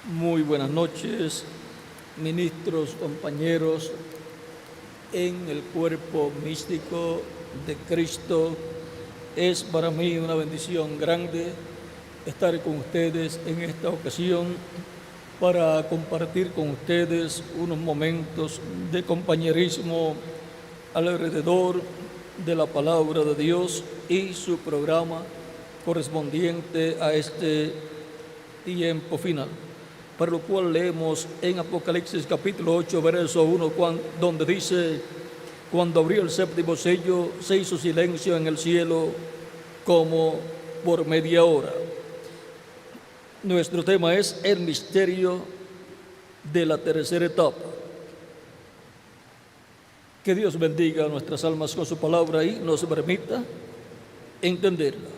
Muy buenas noches, ministros, compañeros, en el cuerpo místico de Cristo. Es para mí una bendición grande estar con ustedes en esta ocasión para compartir con ustedes unos momentos de compañerismo alrededor de la palabra de Dios y su programa correspondiente a este tiempo final, para lo cual leemos en Apocalipsis capítulo 8, verso 1, donde dice: cuando abrió el séptimo sello, se hizo silencio en el cielo como por media hora. Nuestro tema es el misterio de la tercera etapa. Que Dios bendiga nuestras almas con su palabra y nos permita entenderla.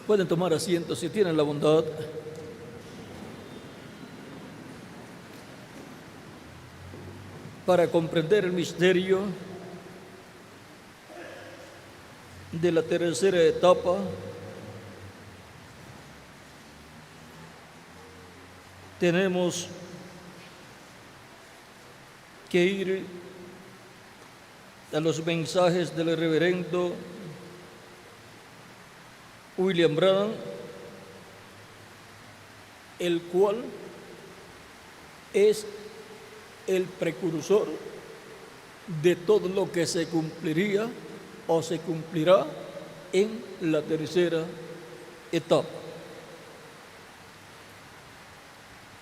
Pueden tomar asiento si tienen la bondad. Para comprender el misterio de la tercera etapa, tenemos que ir a los mensajes del reverendo William Branham, el cual es el precursor de todo lo que se cumpliría o se cumplirá en la tercera etapa.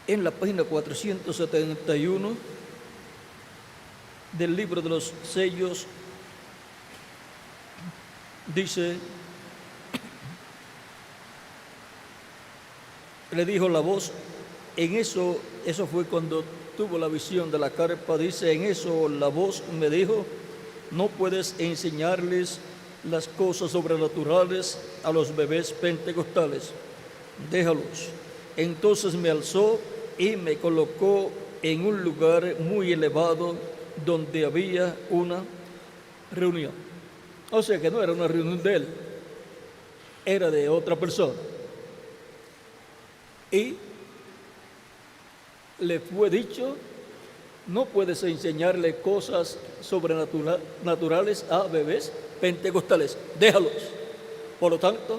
En la página 471 del libro de los sellos dice: le dijo la voz, eso fue cuando tuvo la visión de la carpa, dice: en eso la voz me dijo, no puedes enseñarles las cosas sobrenaturales a los bebés pentecostales, déjalos. Entonces me alzó y me colocó en un lugar muy elevado donde había una reunión. O sea que no era una reunión de él, era de otra persona. Y le fue dicho: no puedes enseñarle cosas sobrenaturales a bebés pentecostales, déjalos. Por lo tanto,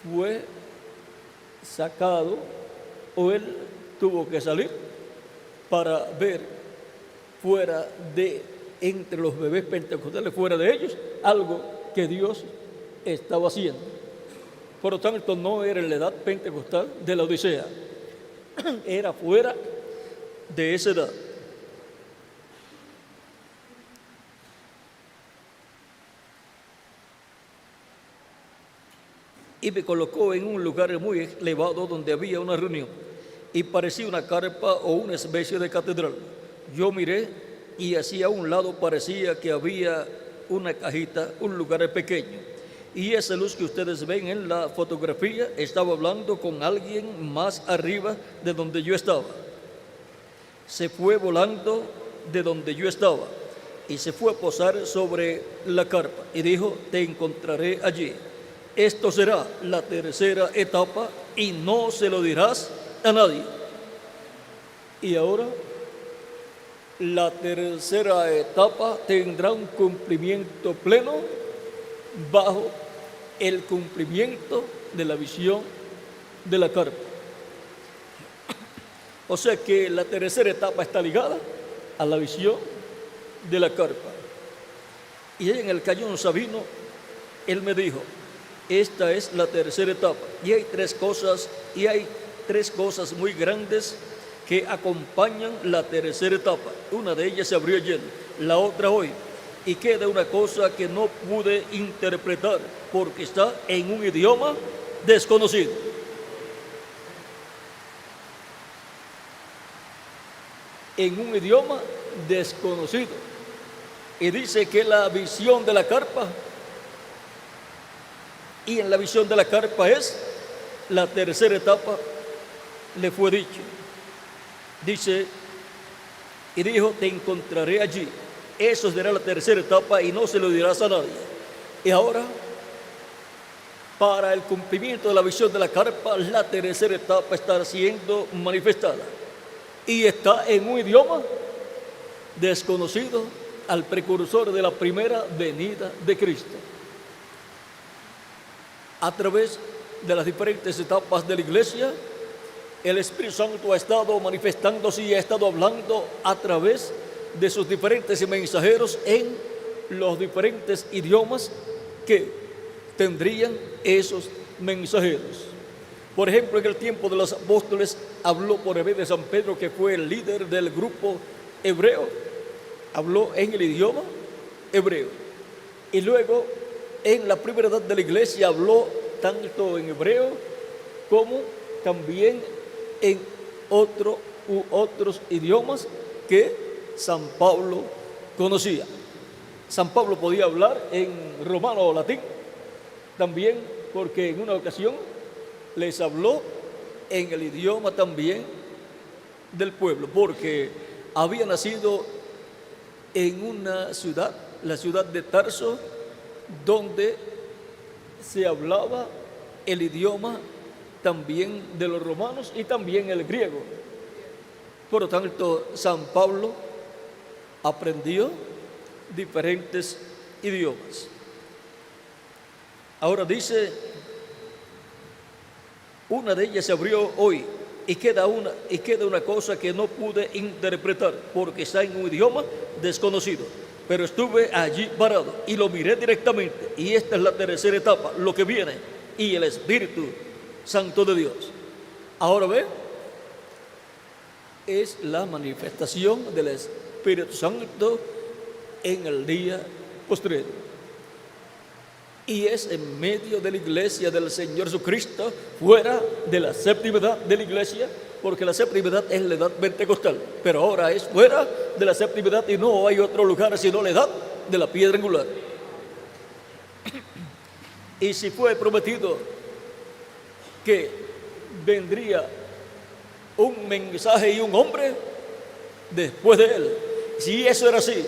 fue sacado, o él tuvo que salir para ver fuera de, entre los bebés pentecostales, fuera de ellos, algo que Dios estaba haciendo. Por lo tanto, no era en la edad pentecostal de la Odisea, era fuera de esa edad. Y me colocó en un lugar muy elevado donde había una reunión, y parecía una carpa o una especie de catedral. Yo miré y hacia un lado parecía que había una cajita, un lugar pequeño. Y esa luz que ustedes ven en la fotografía estaba hablando con alguien más arriba de donde yo estaba. Se fue volando de donde yo estaba y se fue a posar sobre la carpa y dijo: te encontraré allí. Esto será la tercera etapa y no se lo dirás a nadie. Y ahora la tercera etapa tendrá un cumplimiento pleno bajo el cumplimiento de la visión de la carpa. O sea que la tercera etapa está ligada a la visión de la carpa. Y en el Cañón Sabino, él me dijo: esta es la tercera etapa. Y hay tres cosas muy grandes que acompañan la tercera etapa. Una de ellas se abrió ayer, la otra hoy. Y queda una cosa que no pude interpretar porque está en un idioma desconocido. En un idioma desconocido. Y dice que la visión de la carpa, y en la visión de la carpa es la tercera etapa, le fue dicho. Dice, y dijo: te encontraré allí. Eso será la tercera etapa y no se lo dirás a nadie. Y ahora para el cumplimiento de la visión de la carpa, la tercera etapa está siendo manifestada y está en un idioma desconocido al precursor de la primera venida de Cristo. A través de las diferentes etapas de la iglesia, el Espíritu Santo ha estado manifestándose y ha estado hablando a través de sus diferentes mensajeros en los diferentes idiomas que tendrían esos mensajeros. Por ejemplo, en el tiempo de los apóstoles habló por medio de San Pedro, que fue el líder del grupo hebreo, habló en el idioma hebreo. Y luego, en la primera edad de la iglesia, habló tanto en hebreo como también en otros idiomas que San Pablo conocía. San Pablo podía hablar en romano o latín, también porque en una ocasión les habló en el idioma también del pueblo, porque había nacido en una ciudad, la ciudad de Tarso, donde se hablaba el idioma también de los romanos y también el griego. Por lo tanto, San Pablo aprendió diferentes idiomas. Ahora dice, una de ellas se abrió hoy y queda una cosa que no pude interpretar porque está en un idioma desconocido, pero estuve allí parado y lo miré directamente, y esta es la tercera etapa, lo que viene, y el Espíritu Santo de Dios. Ahora ve, es la manifestación del Espíritu Santo en el día postrero. Y es en medio de la iglesia del Señor Jesucristo, fuera de la séptima edad de la iglesia, porque la séptima edad es la edad pentecostal, pero ahora es fuera de la séptima edad y no hay otro lugar sino la edad de la piedra angular. Y si fue prometido que vendría un mensaje y un hombre después de él, si eso era así,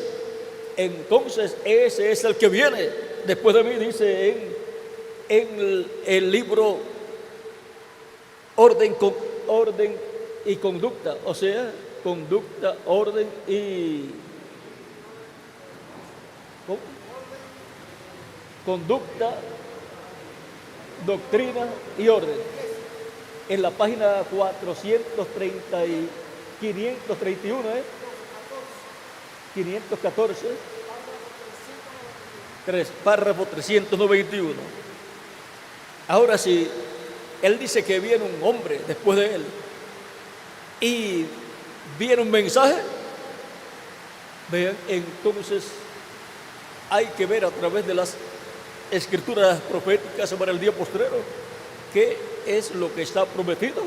entonces ese es el que viene después de mí, dice en el libro Orden y Conducta, o sea, conducta, orden y conducta, doctrina y orden. En la página 430 y 531, 514, párrafo 391. Ahora sí, él dice que viene un hombre después de él y viene un mensaje. Vean, entonces hay que ver a través de las escrituras proféticas para el día postrero qué es lo que está prometido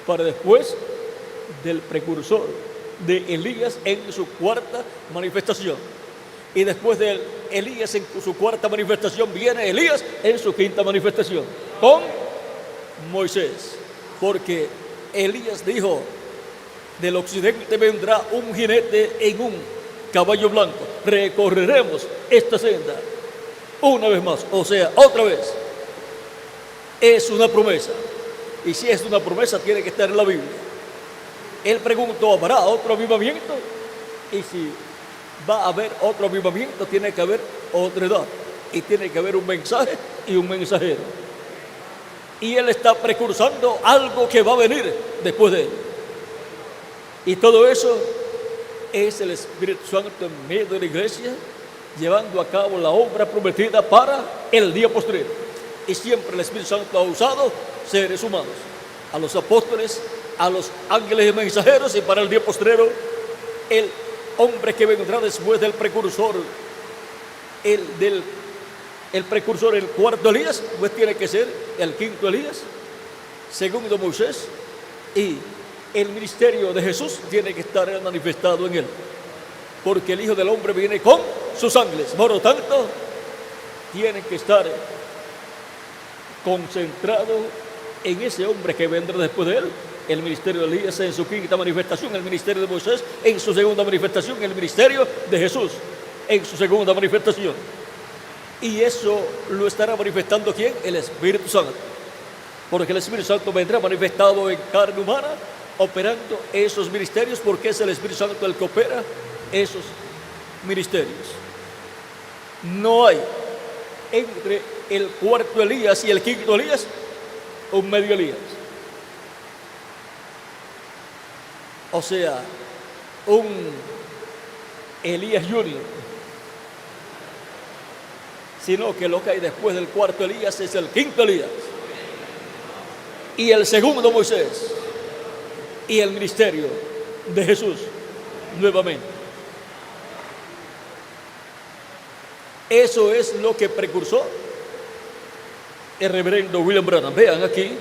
para después del precursor de Elías en su cuarta manifestación. Y después de Elías en su cuarta manifestación viene Elías en su quinta manifestación con Moisés, porque Elías dijo: del occidente vendrá un jinete en un caballo blanco, recorreremos esta senda una vez más, o sea, otra vez. Es una promesa, y si es una promesa tiene que estar en la Biblia. Él preguntó: ¿habrá otro avivamiento? Y si va a haber otro avivamiento, tiene que haber otra edad, y tiene que haber un mensaje y un mensajero. Y él está precursando algo que va a venir después de él. Y todo eso es el Espíritu Santo en medio de la iglesia, llevando a cabo la obra prometida para el día postrero. Y siempre el Espíritu Santo ha usado seres humanos, a los apóstoles, a los ángeles y mensajeros, y para el día postrero el hombre que vendrá después del precursor, el precursor, el cuarto Elías, pues tiene que ser el quinto Elías, segundo Moisés, y el ministerio de Jesús tiene que estar manifestado en él, porque el Hijo del Hombre viene con sus ángeles. Por lo tanto, tiene que estar concentrado en ese hombre que vendrá después de él. El ministerio de Elías en su quinta manifestación, el ministerio de Moisés en su segunda manifestación, el ministerio de Jesús en su segunda manifestación. Y eso lo estará manifestando ¿quién? El Espíritu Santo. Porque el Espíritu Santo vendrá manifestado en carne humana, operando esos ministerios, porque es el Espíritu Santo el que opera esos ministerios. No hay entre el cuarto Elías y el quinto Elías un medio Elías. O sea, un Elías Junior. Sino que lo que hay después del cuarto Elías es el quinto Elías. Y el segundo Moisés. Y el ministerio de Jesús nuevamente. Eso es lo que precursó el reverendo William Branham. Vean aquí.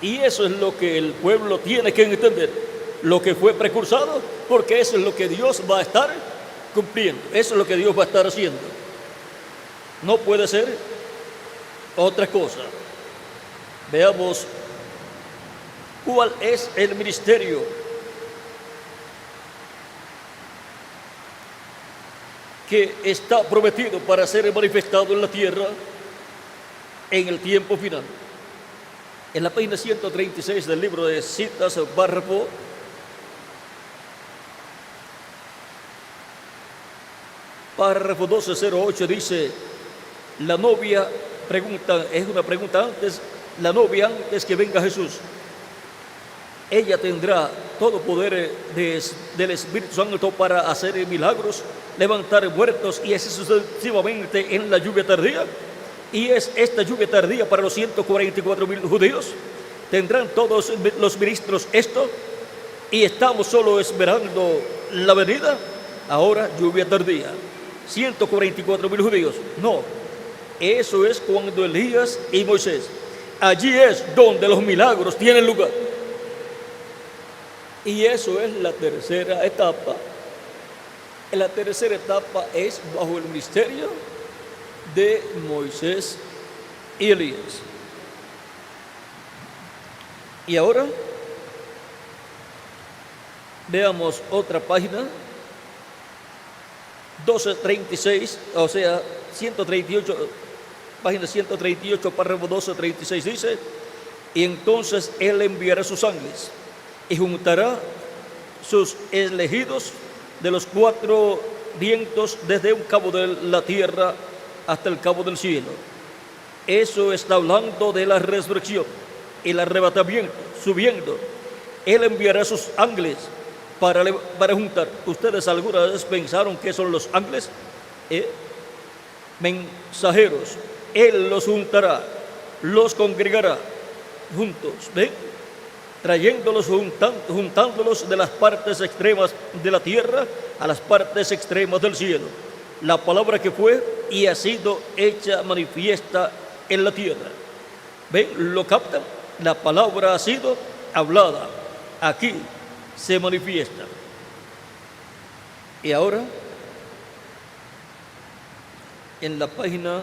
Y eso es lo que el pueblo tiene que entender. Lo que fue precursado, porque eso es lo que Dios va a estar cumpliendo. Eso es lo que Dios va a estar haciendo. No puede ser otra cosa. Veamos cuál es el ministerio que está prometido para ser manifestado en la tierra en el tiempo final. En la página 136 del libro de citas, párrafo Párrafo 1208 dice, la novia pregunta, es una pregunta antes, la novia antes que venga Jesús, ella tendrá todo poder del Espíritu Santo para hacer milagros, levantar muertos y así sucesivamente en la lluvia tardía. Y es esta lluvia tardía para los 144.000 judíos. ¿Tendrán todos los ministros esto? Y estamos solo esperando la venida. Ahora lluvia tardía. 144.000 judíos. No, eso es cuando Elías y Moisés. Allí es donde los milagros tienen lugar. Y eso es la tercera etapa. La tercera etapa es bajo el ministerio de Moisés y Elías. Y ahora veamos otra página. 1236, o sea, 138, página 138, párrafo 1236 dice, y entonces él enviará sus ángeles y juntará sus elegidos de los cuatro vientos desde un cabo de la tierra hasta el cabo del cielo. Eso está hablando de la resurrección, el arrebatamiento, subiendo. Él enviará sus ángeles para juntar. ¿Ustedes alguna vez pensaron que son los ángeles? Mensajeros. Él los juntará, los congregará juntos, ¿ven? Trayéndolos, juntándolos de las partes extremas de la tierra a las partes extremas del cielo. La palabra que fue y ha sido hecha manifiesta en la tierra. ¿Ven? ¿Lo captan? La palabra ha sido hablada. Aquí se manifiesta. Y ahora, en la página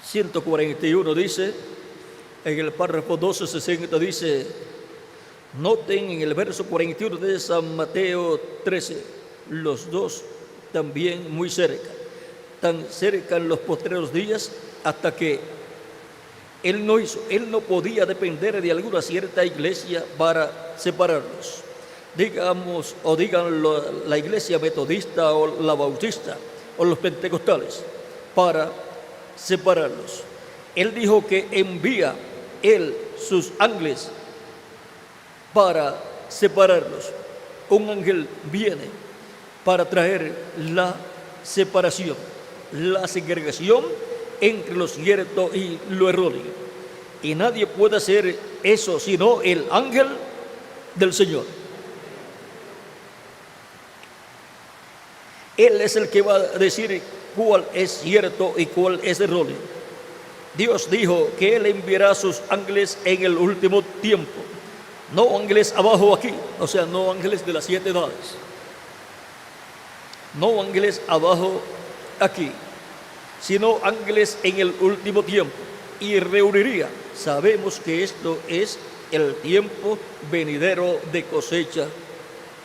141 dice, en el párrafo 1260 dice, noten en el verso 41 de San Mateo 13, los dos también muy cerca, tan cerca en los postreros días, hasta que él no podía depender de alguna cierta iglesia para separarlos. Digamos, o digan la iglesia metodista o la bautista o los pentecostales, para separarlos. Él dijo que envía sus ángeles para separarlos. Un ángel viene para traer la separación, la segregación entre lo cierto y lo erróneo. Y nadie puede hacer eso sino el ángel del Señor. Él es el que va a decir cuál es cierto y cuál es erróneo. Dios dijo que Él enviará a sus ángeles en el último tiempo. No ángeles abajo aquí, o sea, no ángeles de las 7 edades. No ángeles abajo aquí, sino ángeles en el último tiempo. Y reuniría sabemos que esto es el tiempo venidero de cosecha.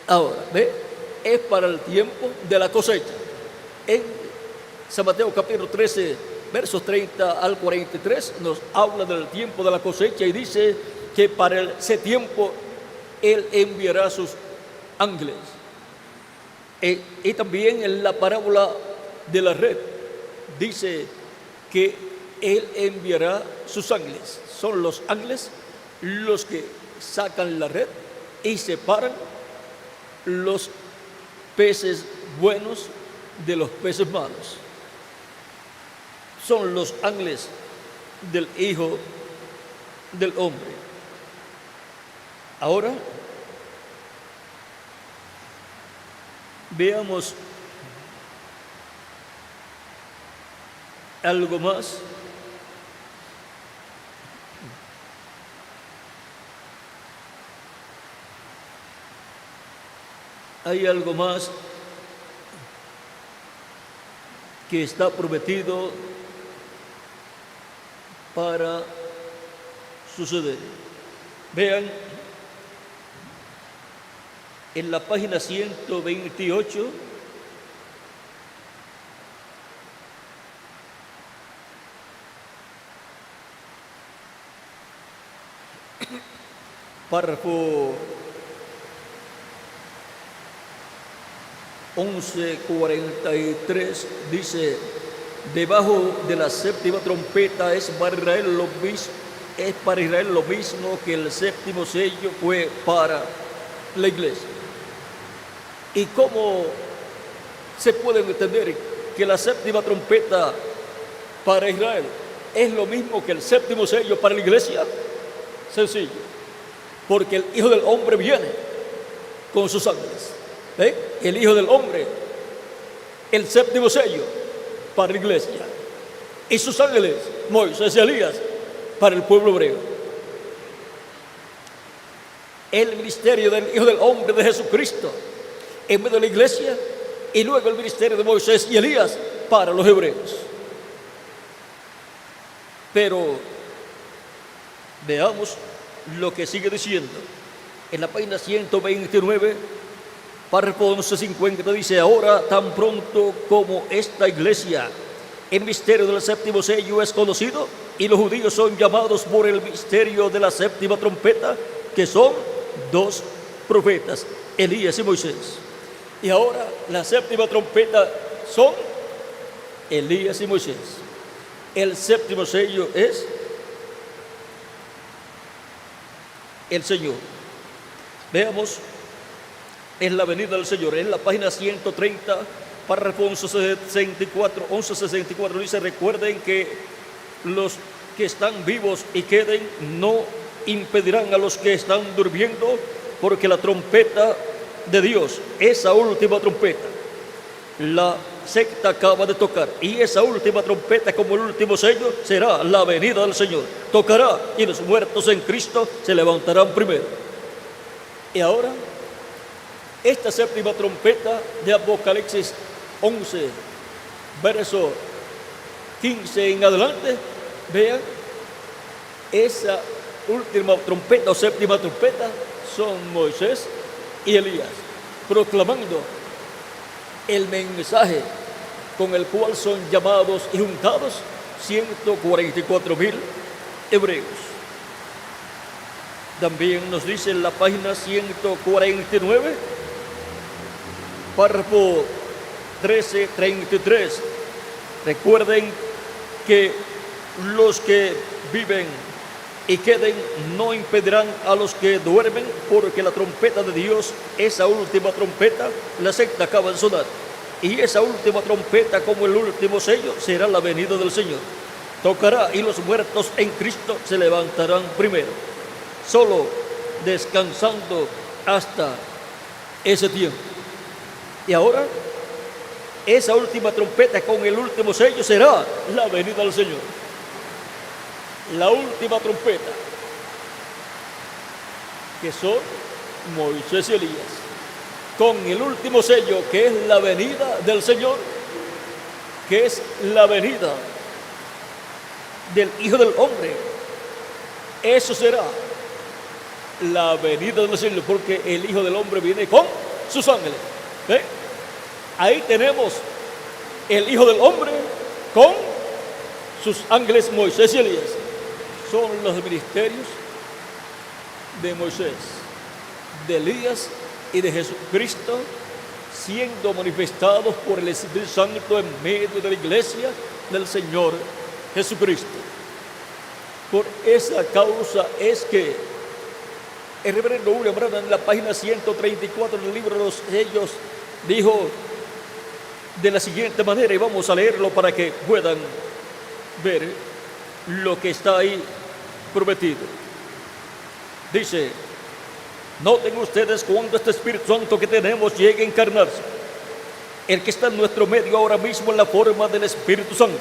Ahora, ¿ve? Es para el tiempo de la cosecha. En San Mateo capítulo 13, versos 30 al 43, nos habla del tiempo de la cosecha y dice que para ese tiempo Él enviará a sus ángeles. Y también en la parábola de la red dice que Él enviará sus ángeles. Son los ángeles los que sacan la red y separan los peces buenos de los peces malos. Son los ángeles del Hijo del Hombre. Ahora veamos algo más. Hay algo más que está prometido para suceder. Vean, en la página 128, párrafo 11:43 dice: debajo de la séptima trompeta es para Israel lo mismo que el séptimo sello fue para la iglesia. ¿Y cómo se puede entender que la séptima trompeta para Israel es lo mismo que el séptimo sello para la iglesia? Sencillo, porque el Hijo del Hombre viene con sus ángeles. El Hijo del Hombre, el séptimo sello para la iglesia, y sus ángeles, Moisés y Elías, para el pueblo hebreo. El ministerio del Hijo del Hombre, de Jesucristo, en medio de la iglesia, y luego el ministerio de Moisés y Elías para los hebreos. Pero veamos lo que sigue diciendo. En la página 129, párrafo 11:50 dice: ahora tan pronto como esta iglesia, el misterio del séptimo sello es conocido y los judíos son llamados por el misterio de la séptima trompeta, que son dos profetas, Elías y Moisés. Y ahora la séptima trompeta son Elías y Moisés. El séptimo sello es el Señor. Veamos en la venida del Señor. En la página 130, párrafo 11:64 dice: recuerden que los que están vivos y queden no impedirán a los que están durmiendo, porque la trompeta de Dios, esa última trompeta, la sexta acaba de tocar, y esa última trompeta, como el último sello, será la venida del Señor. Tocará y los muertos en Cristo se levantarán primero. Y ahora esta séptima trompeta de Apocalipsis 11, verso 15 en adelante, vean, esa última trompeta o séptima trompeta son Moisés y Elías, proclamando el mensaje con el cual son llamados y juntados 144,000 hebreos. También nos dice en la página 149, párrafo 13:33, recuerden que los que viven y queden no impedirán a los que duermen, porque la trompeta de Dios, esa última trompeta, la sexta acaba de sonar, y esa última trompeta, como el último sello, será la venida del Señor. Tocará y los muertos en Cristo se levantarán primero, solo descansando hasta ese tiempo. Y ahora esa última trompeta con el último sello será la venida del Señor. La última trompeta, que son Moisés y Elías, con el último sello, que es la venida del Señor, que es la venida del Hijo del Hombre, Eso será la venida del Señor, porque el Hijo del Hombre viene con sus ángeles. ¿Ve? Ahí tenemos el Hijo del Hombre con sus ángeles, Moisés y Elías. Son los ministerios de Moisés, de Elías y de Jesucristo, siendo manifestados por el Espíritu Santo en medio de la iglesia del Señor Jesucristo. Por esa causa es que el reverendo William Branham, en la página 134 del libro de los sellos, dijo de la siguiente manera, y vamos a leerlo para que puedan ver lo que está ahí prometido. Dice: noten ustedes cuando este Espíritu Santo que tenemos llegue a encarnarse, el que está en nuestro medio ahora mismo en la forma del Espíritu Santo.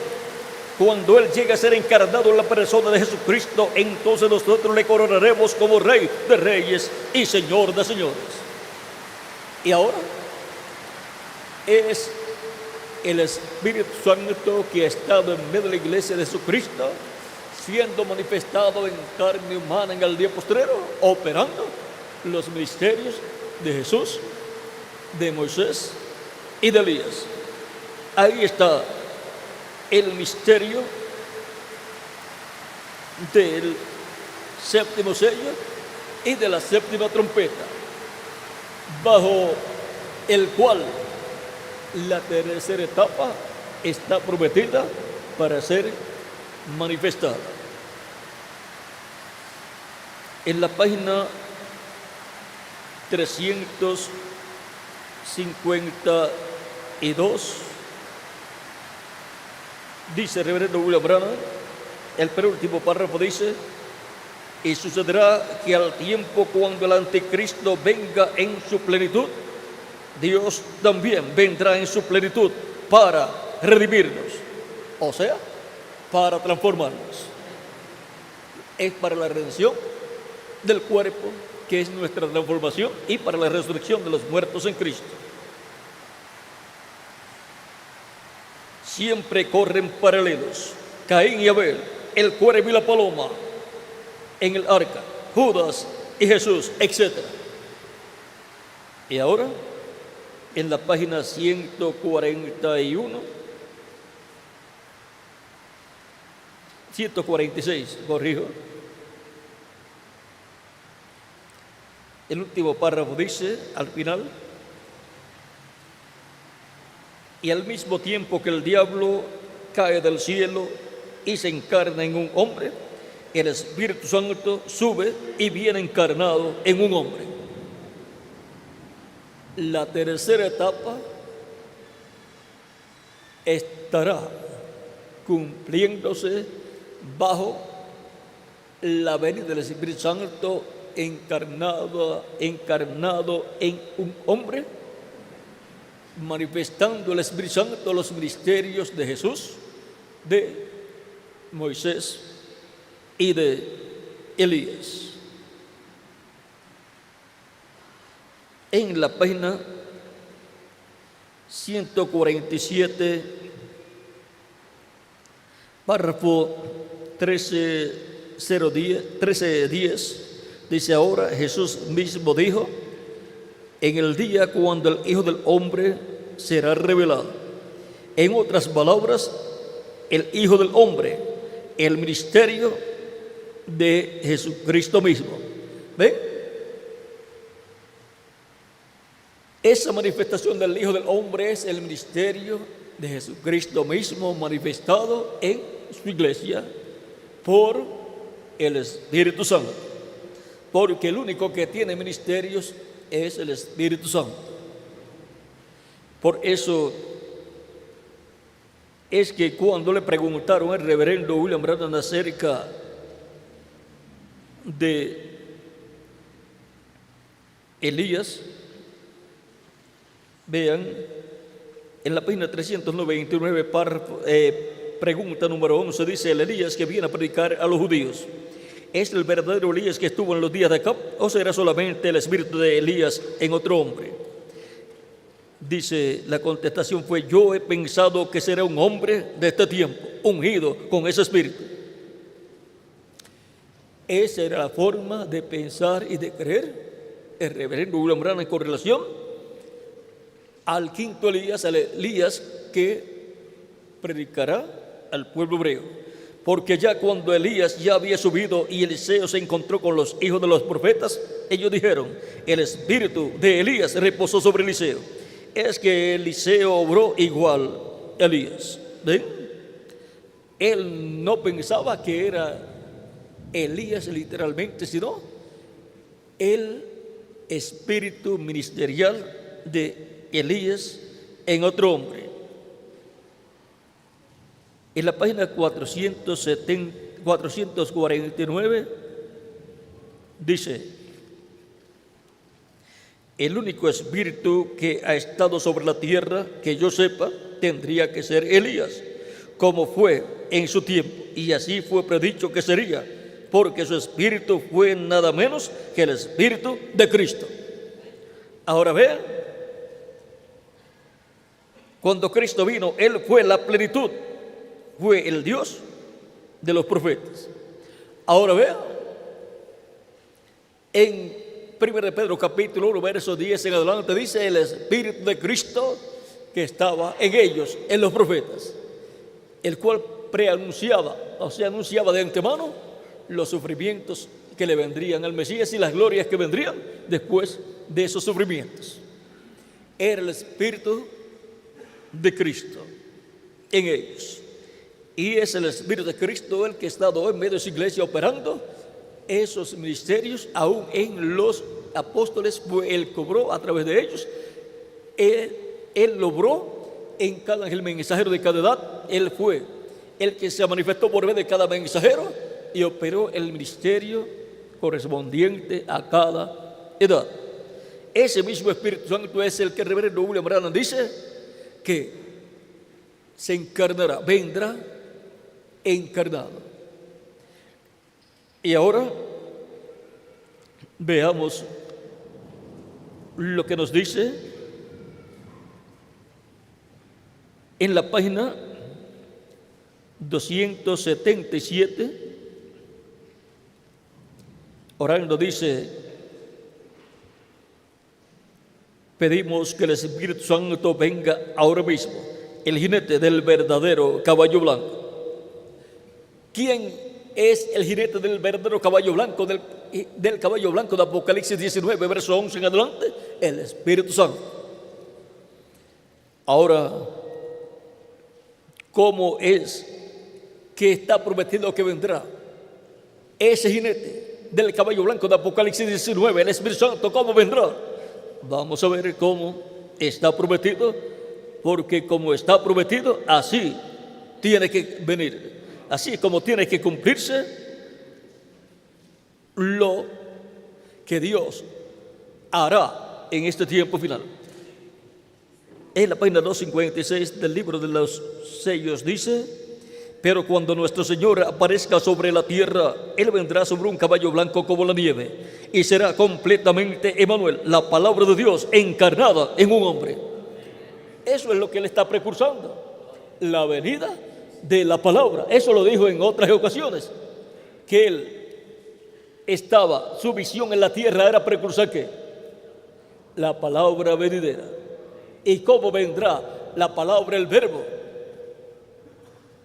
Cuando Él llegue a ser encarnado en la persona de Jesucristo, entonces nosotros le coronaremos como Rey de Reyes y Señor de Señores. Y ahora es el Espíritu Santo que ha estado en medio de la iglesia de Jesucristo, siendo manifestado en carne humana en el día postrero, operando los ministerios de Jesús, de Moisés y de Elías. Ahí está el misterio del séptimo sello y de la séptima trompeta, bajo el cual la tercera etapa está prometida para ser manifestada. En la página 352 dice el reverendo William Branham, el penúltimo párrafo dice: y sucederá que al tiempo cuando el anticristo venga en su plenitud, Dios también vendrá en su plenitud para redimirnos, o sea, para transformarnos. Es para la redención del cuerpo, que es nuestra transformación, y para la resurrección de los muertos en Cristo. Siempre corren paralelos: Caín y Abel, el cuervo y la paloma en el arca, Judas y Jesús, etc. Y ahora, en la página 146, corrijo, el último párrafo dice al final: y al mismo tiempo que el diablo cae del cielo y se encarna en un hombre, el Espíritu Santo sube y viene encarnado en un hombre. La tercera etapa estará cumpliéndose bajo la venida del Espíritu Santo encarnado en un hombre, manifestando el Espíritu Santo los ministerios de Jesús, de Moisés y de Elías. En la página 147, párrafo 13:10, dice: ahora Jesús mismo dijo: en el día cuando el Hijo del Hombre será revelado. En otras palabras, el Hijo del Hombre, el ministerio de Jesucristo mismo. ¿Ven? Esa manifestación del Hijo del Hombre es el ministerio de Jesucristo mismo manifestado en su iglesia por el Espíritu Santo. Porque el único que tiene ministerios es el Espíritu Santo. Por eso es que cuando le preguntaron al reverendo William Branham acerca de Elías, vean, en la página 399, pregunta número 11, dice: el Elías que viene a predicar a los judíos, ¿es el verdadero Elías que estuvo en los días de Acab, o será solamente el espíritu de Elías en otro hombre? Dice, la contestación fue: yo he pensado que será un hombre de este tiempo, ungido con ese espíritu. Esa era la forma de pensar y de creer el reverendo William Branham con relación al quinto Elías, al Elías que predicará al pueblo hebreo. Porque ya cuando Elías ya había subido y Eliseo se encontró con los hijos de los profetas, ellos dijeron: el espíritu de Elías reposó sobre Eliseo. Es que Eliseo obró igual a Elías. ¿Ven? Él no pensaba que era Elías literalmente, sino el espíritu ministerial de Elías en otro hombre. En la página 449 dice: el único espíritu que ha estado sobre la tierra, que yo sepa, tendría que ser Elías, como fue en su tiempo, y así fue predicho que sería, porque su espíritu fue nada menos que el espíritu de Cristo. Ahora vean, cuando Cristo vino, Él fue la plenitud, fue el Dios de los profetas. Ahora vean, en 1 de Pedro capítulo 1, verso 10 en adelante, dice: el espíritu de Cristo que estaba en ellos, en los profetas, el cual preanunciaba, o sea, anunciaba de antemano los sufrimientos que le vendrían al Mesías y las glorias que vendrían después de esos sufrimientos. Era el espíritu de Cristo en ellos, y es el espíritu de Cristo el que ha estado hoy en medio de su iglesia operando esos ministerios, aún en los apóstoles. Fue Él cobró a través de ellos. Él logró en cada ángel mensajero de cada edad. Él fue el que se manifestó por medio de cada mensajero y operó el ministerio correspondiente a cada edad. Ese mismo Espíritu Santo es el que el reverendo William Branham dice que se encarnará, vendrá encarnado. Y ahora veamos lo que nos dice en la página 277. Orando dice: pedimos que el Espíritu Santo venga ahora mismo, el jinete del verdadero caballo blanco. ¿Quién es el jinete del verdadero caballo blanco, del caballo blanco de Apocalipsis 19, verso 11 en adelante? El Espíritu Santo. Ahora, ¿cómo es que está prometido que vendrá ese jinete del caballo blanco de Apocalipsis 19, el Espíritu Santo? ¿Cómo vendrá? Vamos a ver cómo está prometido, porque como está prometido, así tiene que venir. Así como tiene que cumplirse lo que Dios hará en este tiempo final. En la página 256 del libro de los sellos dice: pero cuando nuestro Señor aparezca sobre la tierra, Él vendrá sobre un caballo blanco como la nieve, y será completamente Emmanuel, la palabra de Dios encarnada en un hombre. Eso es lo que Él está precursando, la venida de la palabra. Eso lo dijo en otras ocasiones, que Él estaba, su visión en la tierra era precursar ¿qué? La palabra venidera. ¿Y cómo vendrá la palabra, el verbo?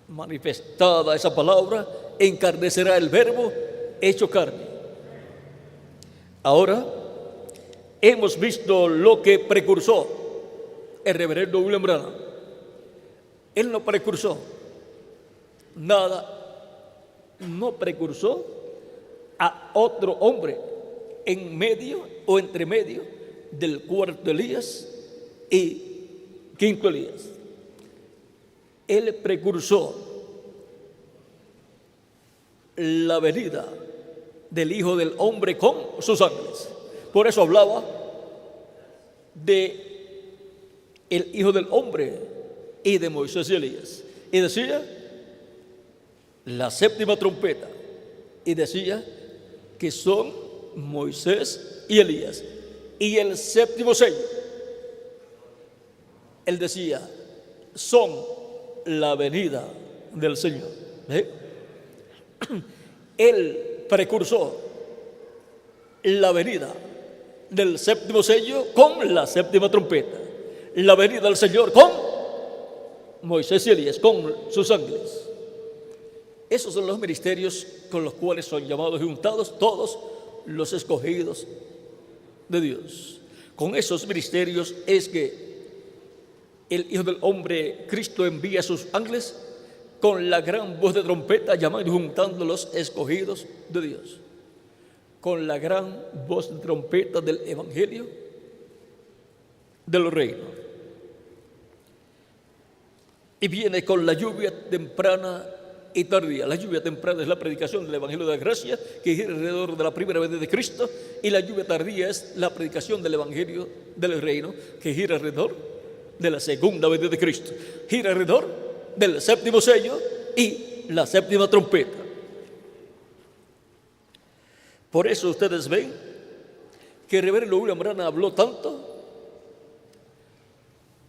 Manifestada esa palabra, encarnecerá el verbo hecho carne. Ahora hemos visto lo que precursó el reverendo William Branham. Él no precursó nada, no precursó a otro hombre en medio o entre medio del cuarto Elías y quinto Elías. Él precursó la venida del Hijo del Hombre con sus ángeles. Por eso hablaba de el Hijo del Hombre y de Moisés y Elías. Y decía la séptima trompeta. Y decía que son Moisés y Elías. Y el séptimo sello, él decía, son la venida del Señor. Él precursó la venida del séptimo sello con la séptima trompeta, la venida del Señor con Moisés y Elías, con sus ángeles. Esos son los ministerios con los cuales son llamados y juntados todos los escogidos de Dios. Con esos ministerios es que el Hijo del Hombre, Cristo, envía a sus ángeles con la gran voz de trompeta, llamando y juntando los escogidos de Dios. Con la gran voz de trompeta del Evangelio del reino. Y viene con la lluvia temprana y tardía. La lluvia temprana es la predicación del Evangelio de la Gracia, que gira alrededor de la primera venida de Cristo, y la lluvia tardía es la predicación del Evangelio del reino, que gira alrededor de la segunda venida de Cristo. Gira alrededor del séptimo sello y la séptima trompeta. Por eso ustedes ven que el reverendo William Branham habló tanto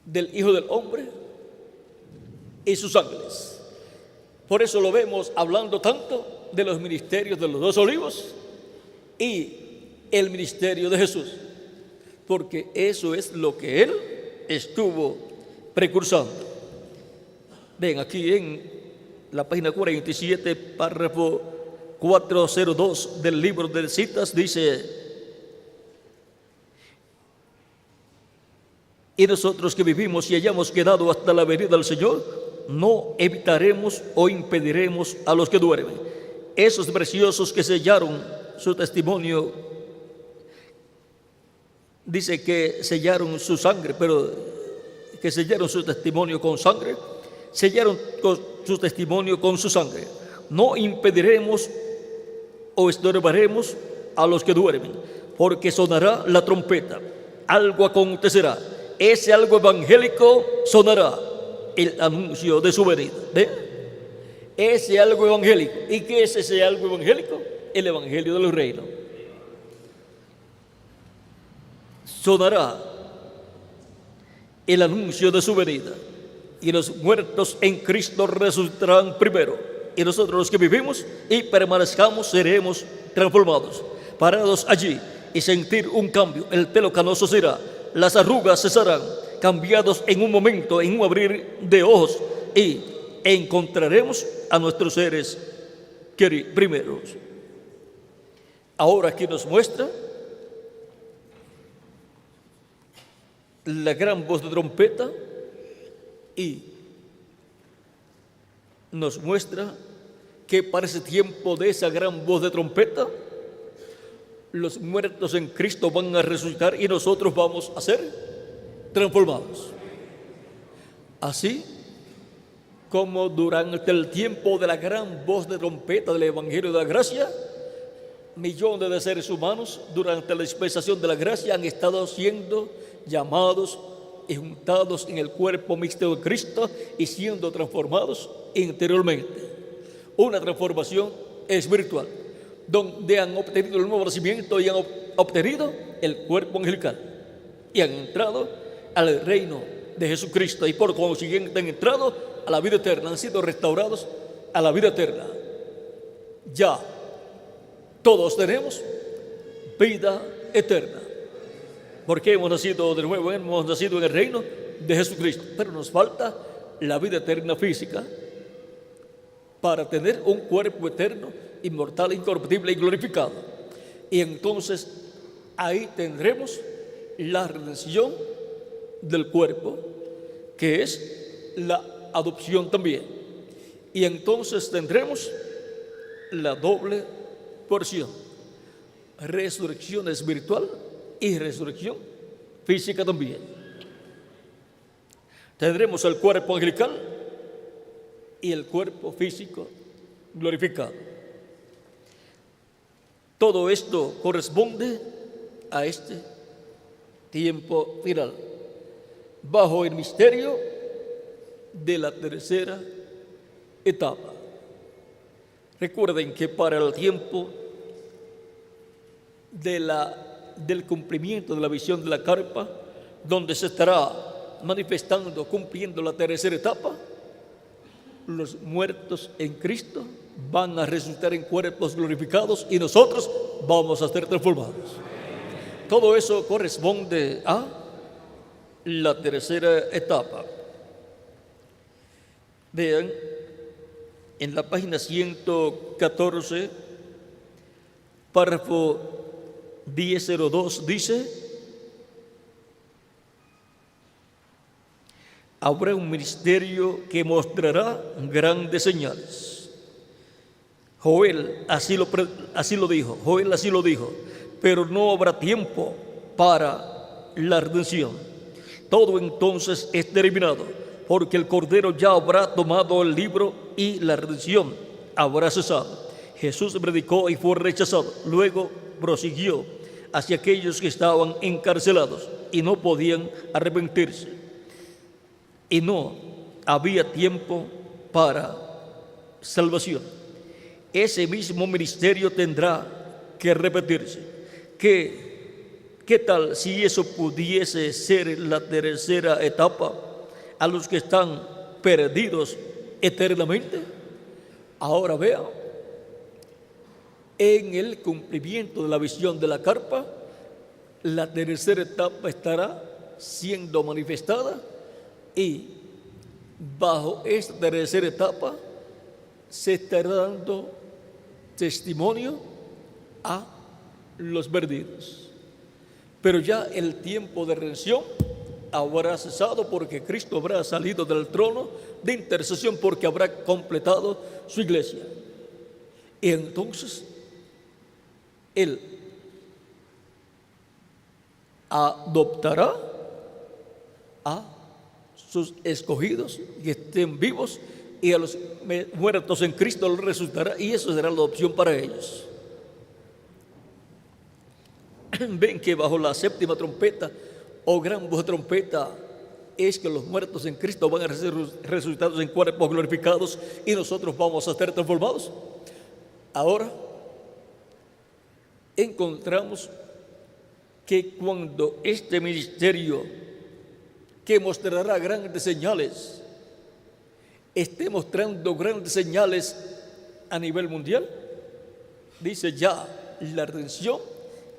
del Hijo del Hombre y sus ángeles. Por eso lo vemos hablando tanto de los ministerios de los 2 olivos y el ministerio de Jesús, porque eso es lo que él estuvo precursando. Ven aquí en la página 47, párrafo 402 del libro de citas, dice: y nosotros que vivimos y hayamos quedado hasta la venida del Señor, no evitaremos o impediremos a los que duermen. Esos preciosos que sellaron su testimonio, dice que sellaron su sangre, pero que sellaron su testimonio con sangre, sellaron su testimonio con su sangre. No impediremos o estorbaremos a los que duermen, porque sonará la trompeta, algo acontecerá, ese algo evangélico sonará, el anuncio de su venida. ¿Ven? Ese algo evangélico. ¿Y qué es ese algo evangélico? El evangelio del reino. Sonará el anuncio de su venida, y los muertos en Cristo resucitarán primero, y nosotros los que vivimos y permanezcamos seremos transformados, parados allí y sentir un cambio. El pelo canoso será, las arrugas cesarán, cambiados en un momento, en un abrir de ojos, y encontraremos a nuestros seres primeros. Ahora aquí nos muestra la gran voz de trompeta y nos muestra que para ese tiempo de esa gran voz de trompeta, los muertos en Cristo van a resucitar y nosotros vamos a ser transformados. Así como durante el tiempo de la gran voz de trompeta del Evangelio de la Gracia, millones de seres humanos durante la dispensación de la gracia han estado siendo llamados y juntados en el cuerpo mixto de Cristo y siendo transformados interiormente. Una transformación espiritual, donde han obtenido el nuevo nacimiento y han obtenido el cuerpo angelical y han entrado al reino de Jesucristo, y por consiguiente han entrado a la vida eterna, han sido restaurados a la vida eterna. Ya todos tenemos vida eterna, porque hemos nacido de nuevo, hemos nacido en el reino de Jesucristo, pero nos falta la vida eterna física para tener un cuerpo eterno, inmortal, incorruptible y glorificado. Y entonces ahí tendremos la redención del cuerpo, que es la adopción también. Y entonces tendremos la doble porción: resurrección espiritual y resurrección física también. Tendremos el cuerpo angelical y el cuerpo físico glorificado. Todo esto corresponde a este tiempo final, bajo el misterio de la tercera etapa. Recuerden que para el tiempo del cumplimiento de la visión de la carpa, donde se estará manifestando, cumpliendo la tercera etapa, los muertos en Cristo van a resucitar en cuerpos glorificados y nosotros vamos a ser transformados. Todo eso corresponde a la tercera etapa. Vean, en la página 114, párrafo 1002 dice: habrá un ministerio que mostrará grandes señales. Joel así lo dijo, pero no habrá tiempo para la redención. Todo entonces es terminado, porque el Cordero ya habrá tomado el libro y la redención habrá cesado. Jesús predicó y fue rechazado. Luego prosiguió hacia aquellos que estaban encarcelados y no podían arrepentirse. Y no había tiempo para salvación. Ese mismo ministerio tendrá que repetirse. ¿Qué tal si eso pudiese ser la tercera etapa a los que están perdidos eternamente? Ahora vean, en el cumplimiento de la visión de la carpa, la tercera etapa estará siendo manifestada, y bajo esta tercera etapa se estará dando testimonio a los perdidos. Pero ya el tiempo de redención habrá cesado, porque Cristo habrá salido del trono de intercesión, porque habrá completado su iglesia. Y entonces Él adoptará a sus escogidos que estén vivos, y a los muertos en Cristo los resucitará, y eso será la adopción para ellos. Ven que bajo la séptima trompeta o gran voz de trompeta es que los muertos en Cristo van a ser resucitados en cuerpos glorificados y nosotros vamos a ser transformados. Ahora encontramos que cuando este ministerio, que mostrará grandes señales, esté mostrando grandes señales a nivel mundial, dice: ya la redención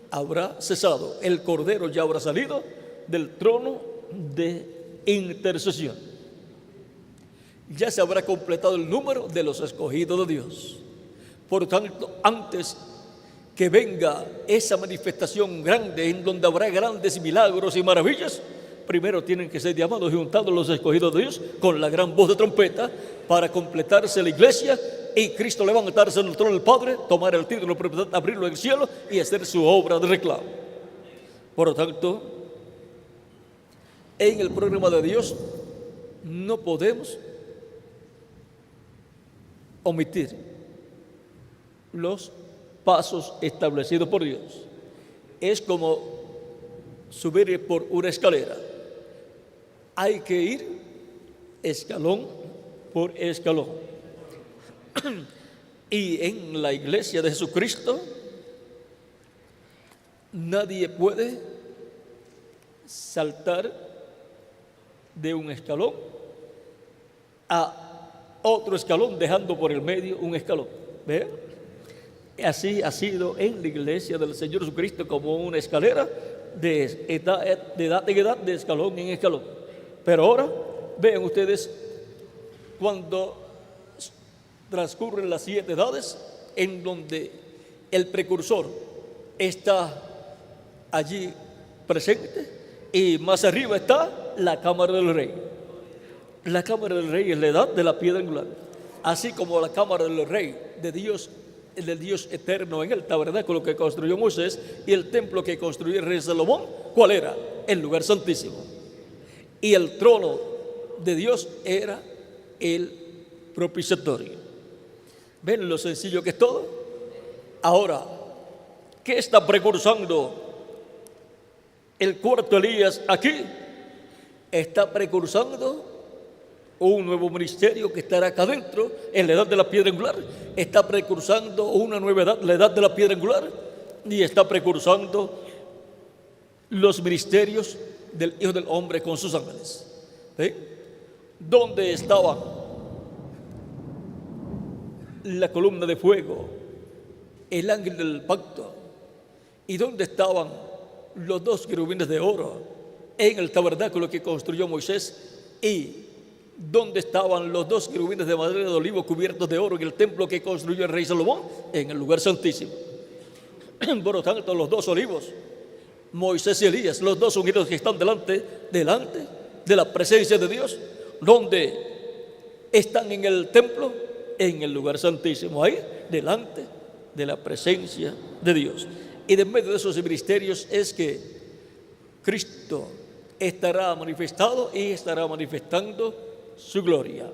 habrá cesado, el Cordero ya habrá salido del trono de intercesión, ya se habrá completado el número de los escogidos de Dios. Por tanto, antes que venga esa manifestación grande en donde habrá grandes milagros y maravillas, primero tienen que ser llamados y juntados los escogidos de Dios con la gran voz de trompeta para completarse la iglesia y Cristo levantarse en el trono del Padre, tomar el título de propiedad, abrirlo en el cielo y hacer su obra de reclamo. Por lo tanto, en el programa de Dios no podemos omitir los pasos establecidos por Dios. Es como subir por una escalera. Hay que ir escalón por escalón. Y en la iglesia de Jesucristo nadie puede saltar de un escalón a otro escalón dejando por el medio un escalón. ¿Ven? Así ha sido en la iglesia del Señor Jesucristo, como una escalera de edad en edad, de escalón en escalón. Pero ahora vean ustedes, cuando transcurren las 7 edades, en donde el precursor está allí presente, y más arriba está la cámara del rey. La cámara del rey es la edad de la piedra angular, así como la cámara del rey de Dios, el del Dios eterno, en el tabernáculo que construyó Moisés y el templo que construyó el rey Salomón. ¿Cuál era? El lugar santísimo. Y el trono de Dios era el propiciatorio. ¿Ven lo sencillo que es todo? Ahora, ¿qué está precursando el cuarto Elías aquí? Está precursando un nuevo ministerio que estará acá adentro, en la edad de la piedra angular. Está precursando una nueva edad, la edad de la piedra angular, y está precursando los ministerios del Hijo del Hombre con sus ángeles. ¿Sí? ¿Dónde estaban la columna de fuego, el ángel del pacto. ¿Y dónde estaban los dos querubines de oro? En el tabernáculo que construyó Moisés. ¿Y dónde estaban los dos querubines de madera de olivo cubiertos de oro en el templo que construyó el rey Salomón? En el lugar santísimo. Por lo tanto, los dos olivos, Moisés y Elías, los dos unidos que están delante de la presencia de Dios. ¿Dónde están en el templo? En el lugar santísimo, ahí delante de la presencia de Dios. Y de medio de esos ministerios es que Cristo estará manifestado y estará manifestando su gloria.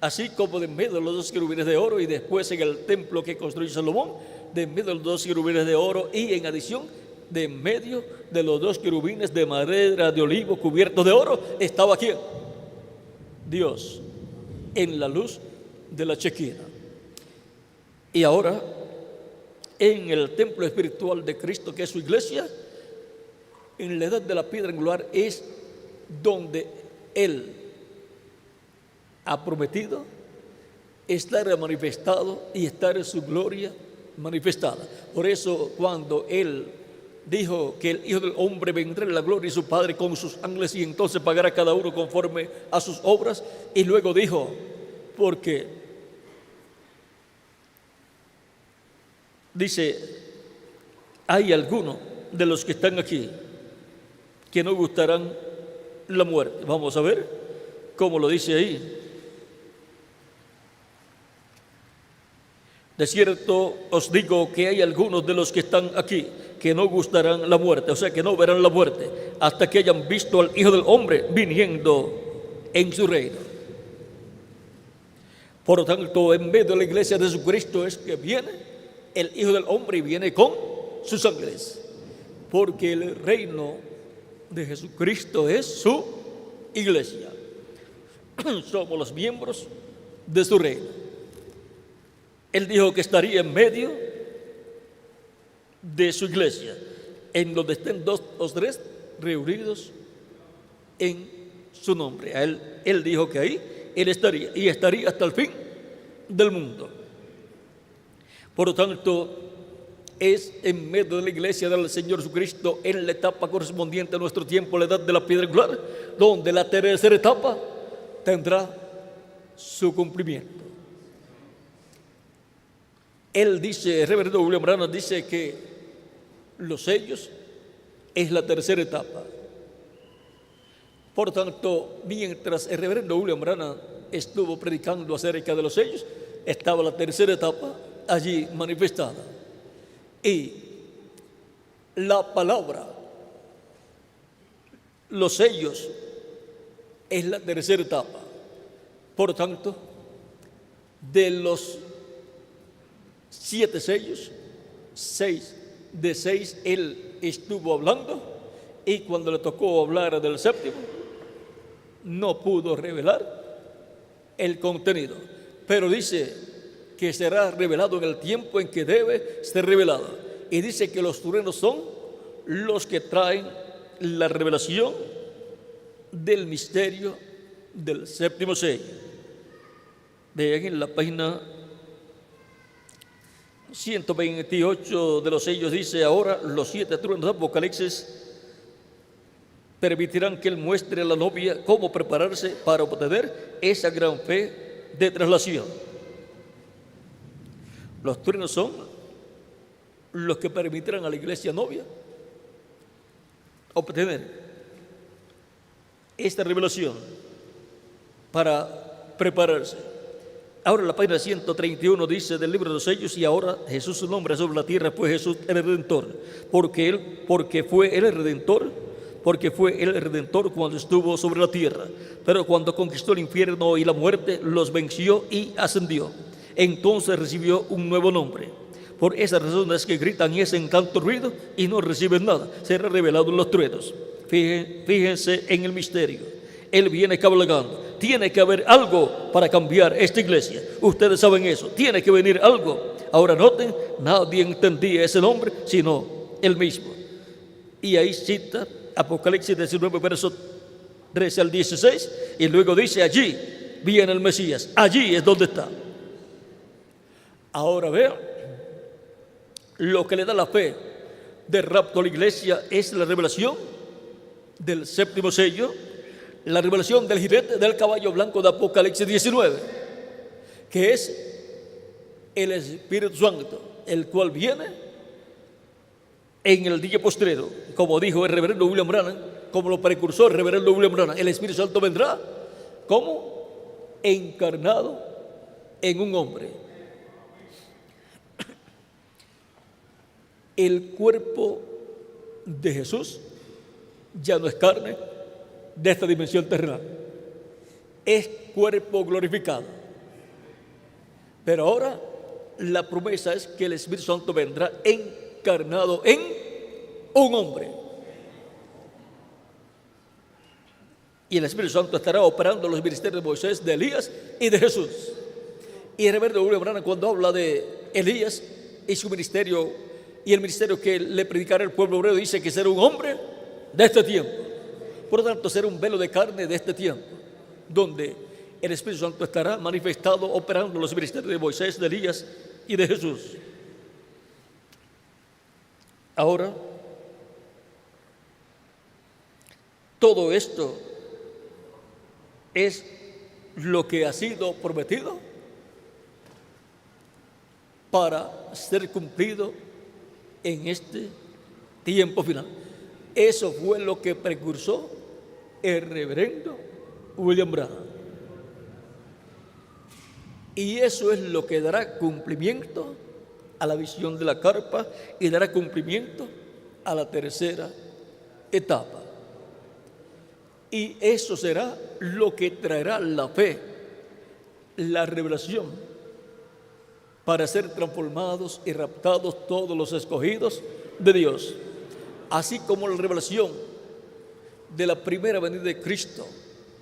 Así como de medio de los dos querubines de oro y después en el templo que construyó Salomón, de medio de los dos querubines de oro y en adición de medio de los dos querubines de madera de olivo cubiertos de oro, estaba ¿quién? Dios, en la luz de la Chequina. Y ahora, en el templo espiritual de Cristo, que es su iglesia, en la edad de la piedra angular, es donde Él ha prometido estar manifestado y estar en su gloria manifestada. Por eso, cuando Él dijo que el Hijo del Hombre vendrá en la gloria de su Padre con sus ángeles y entonces pagará cada uno conforme a sus obras, y luego dijo, porque dice, hay algunos de los que están aquí que no gustarán la muerte. Vamos a ver cómo lo dice ahí. De cierto os digo que hay algunos de los que están aquí que no gustarán la muerte, o sea que no verán la muerte hasta que hayan visto al Hijo del Hombre viniendo en su reino. Por lo tanto, en medio de la iglesia de Jesucristo es que viene el Hijo del Hombre y viene con sus ángeles, porque el reino de Jesucristo es su iglesia. Somos los miembros de su reino. Él dijo que estaría en medio de su iglesia, en donde estén dos o tres reunidos en su nombre. Él dijo que ahí Él estaría, y estaría hasta el fin del mundo. Por lo tanto, es en medio de la iglesia del Señor Jesucristo, en la etapa correspondiente a nuestro tiempo, la edad de la piedra angular, donde la tercera etapa tendrá su cumplimiento. Él dice, el reverendo William Branham dice que los sellos es la tercera etapa. Por tanto, mientras el reverendo William Branham estuvo predicando acerca de los sellos, estaba la tercera etapa allí manifestada. Y la palabra, los sellos, es la tercera etapa. Por tanto, de los 7 sellos, 6 de 6 él estuvo hablando, y cuando le tocó hablar del séptimo, no pudo revelar el contenido, pero dice que será revelado en el tiempo en que debe ser revelado. Y dice que los truenos son los que traen la revelación del misterio del séptimo sello. Vean en la página 128 de los sellos, dice: ahora los 7 truenos de Apocalipsis permitirán que él muestre a la novia cómo prepararse para obtener esa gran fe de traslación. Los truenos son los que permitirán a la iglesia novia obtener esta revelación para prepararse. Ahora la página 131 dice del libro de los sellos: y ahora Jesús su nombre sobre la tierra, pues Jesús el Redentor, porque fue el Redentor cuando estuvo sobre la tierra, pero cuando conquistó el infierno y la muerte, los venció y ascendió. Entonces recibió un nuevo nombre. Por esa razón es que gritan y hacen tanto ruido y no reciben nada. Será revelado en los truenos. Fíjense en el misterio. Él viene cabalgando. Tiene que haber algo para cambiar esta iglesia. Ustedes saben eso. Tiene que venir algo. Ahora noten, nadie entendía ese nombre sino él mismo. Y ahí cita Apocalipsis 19, versos 13 al 16. Y luego dice: allí viene el Mesías. Allí es donde está. Ahora vean, lo que le da la fe del rapto a la iglesia es la revelación del séptimo sello, la revelación del jinete del caballo blanco de Apocalipsis 19, que es el Espíritu Santo, el cual viene en el día postrero, como dijo el reverendo William Branham, como lo precursó el reverendo William Branham. El Espíritu Santo vendrá como encarnado en un hombre. El cuerpo de Jesús ya no es carne de esta dimensión terrenal, es cuerpo glorificado. Pero ahora la promesa es que el Espíritu Santo vendrá encarnado en un hombre. Y el Espíritu Santo estará operando los ministerios de Moisés, de Elías y de Jesús. Y el reverendo William Branham, cuando habla de Elías y su ministerio y el ministerio que le predicará al pueblo hebreo, dice que será un hombre de este tiempo. Por lo tanto, será un velo de carne de este tiempo, donde el Espíritu Santo estará manifestado, operando los ministerios de Moisés, de Elías y de Jesús. Ahora, todo esto es lo que ha sido prometido para ser cumplido en este tiempo final. Eso fue lo que precursó el reverendo William Branham. Y eso es lo que dará cumplimiento a la visión de la carpa y dará cumplimiento a la tercera etapa. Y eso será lo que traerá la fe, la revelación, para ser transformados y raptados todos los escogidos de Dios. Así como la revelación de la primera venida de Cristo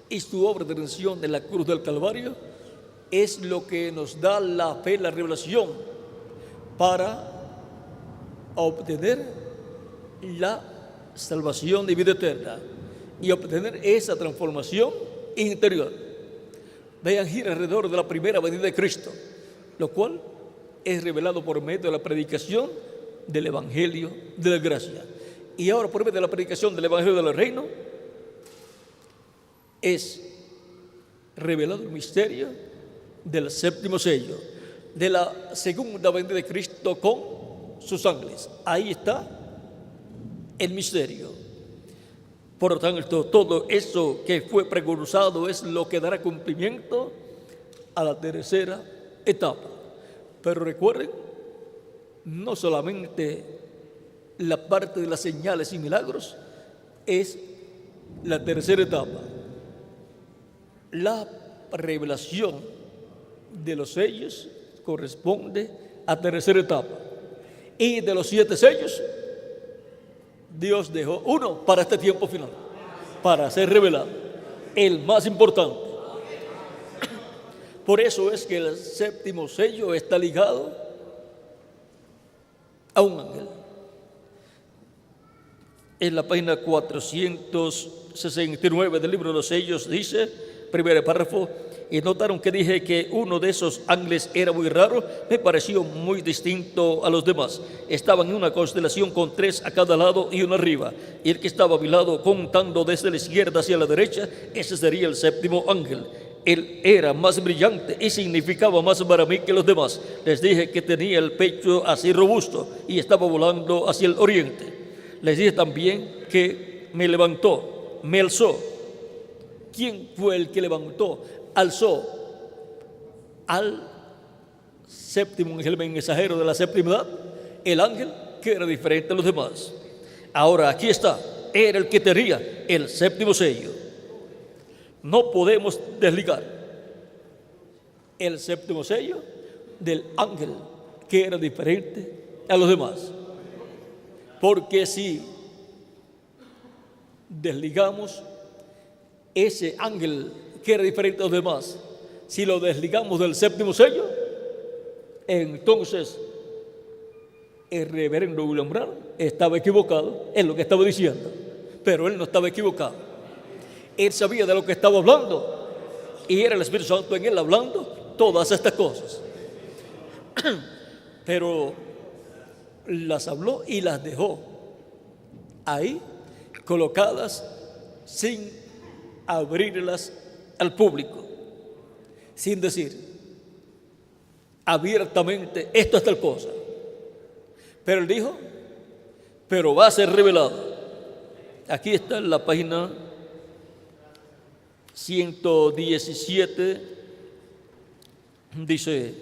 y su obra de redención en la cruz del Calvario es lo que nos da la fe, la revelación, para obtener la salvación de vida eterna y obtener esa transformación interior. Vean, gira alrededor de la primera venida de Cristo, lo cual es revelado por medio de la predicación del Evangelio de la gracia. Y ahora, por medio de la predicación del Evangelio del reino, es revelado el misterio del séptimo sello, de la segunda venida de Cristo con sus ángeles. Ahí está el misterio. Por lo tanto, todo eso que fue precursado es lo que dará cumplimiento a la tercera etapa. Pero recuerden, no solamente la parte de las señales y milagros es la tercera etapa. La revelación de los sellos corresponde a tercera etapa. Y de los 7 sellos, Dios dejó uno para este tiempo final, para ser revelado, el más importante. Por eso es que el séptimo sello está ligado a un ángel. En la página 469 del libro de los sellos dice, primer párrafo: y notaron que dije que uno de esos ángeles era muy raro, me pareció muy distinto a los demás. Estaban en una constelación con 3 a cada lado y uno arriba. Y el que estaba a mi lado, contando desde la izquierda hacia la derecha, ese sería el séptimo ángel. Él era más brillante y significaba más para mí que los demás. Les dije que tenía el pecho así robusto y estaba volando hacia el oriente. Les dije también que me levantó, me alzó. ¿Quién fue el que levantó, alzó al séptimo ángel mensajero de la séptima edad? El ángel que era diferente a los demás. Ahora aquí está, era el que tenía el séptimo sello. No podemos desligar el séptimo sello del ángel que era diferente a los demás. Porque si desligamos ese ángel que era diferente a los demás, si lo desligamos del séptimo sello, entonces el reverendo William Branham estaba equivocado en lo que estaba diciendo. Pero él no estaba equivocado. Él sabía de lo que estaba hablando y era el Espíritu Santo en él hablando todas estas cosas. pero las habló y las dejó ahí colocadas sin abrirlas al público, sin decir abiertamente esto es tal cosa. Pero él dijo, pero va a ser revelado. Aquí está en la página 117, dice: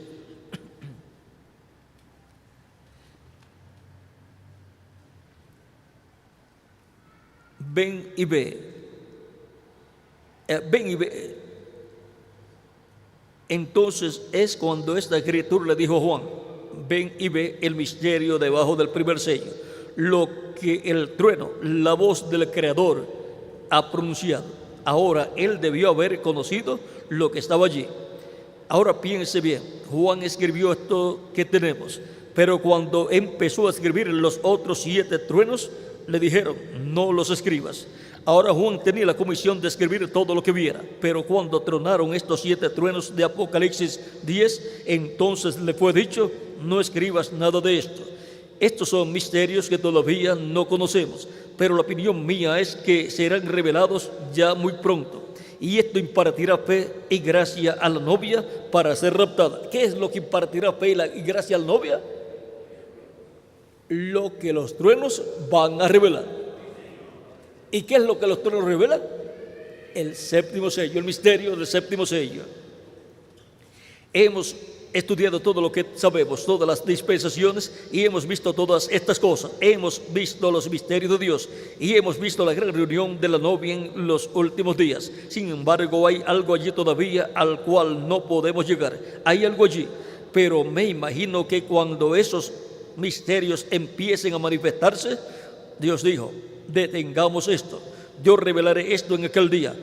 ven y ve, ven y ve. Entonces es cuando esta escritura le dijo a Juan: ven y ve el misterio debajo del primer sello, lo que el trueno, la voz del Creador, ha pronunciado. Ahora él debió haber conocido lo que estaba allí. Ahora piense bien, Juan escribió esto que tenemos, pero cuando empezó a escribir los otros 7 truenos, le dijeron: no los escribas. Ahora Juan tenía la comisión de escribir todo lo que viera, pero cuando tronaron estos 7 truenos de Apocalipsis 10, entonces le fue dicho: no escribas nada de esto. Estos son misterios que todavía no conocemos, pero la opinión mía es que serán revelados ya muy pronto. Y esto impartirá fe y gracia a la novia para ser raptada. ¿Qué es lo que impartirá fe y gracia a la novia? Lo que los truenos van a revelar. ¿Y qué es lo que los truenos revelan? El séptimo sello, el misterio del séptimo sello. Hemos estudiado todo lo que sabemos, todas las dispensaciones, y hemos visto todas estas cosas. Hemos visto los misterios de Dios y hemos visto la gran reunión de la novia en los últimos días. Sin embargo, hay algo allí todavía al cual no podemos llegar. Hay algo allí, pero me imagino que cuando esos misterios empiecen a manifestarse, Dios dijo: detengamos esto, yo revelaré esto en aquel día.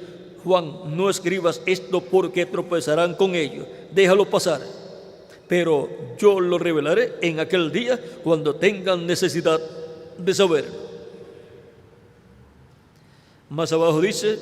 Juan, no escribas esto porque tropezarán con ello, déjalo pasar, pero yo lo revelaré en aquel día cuando tengan necesidad de saberlo. Más abajo dice: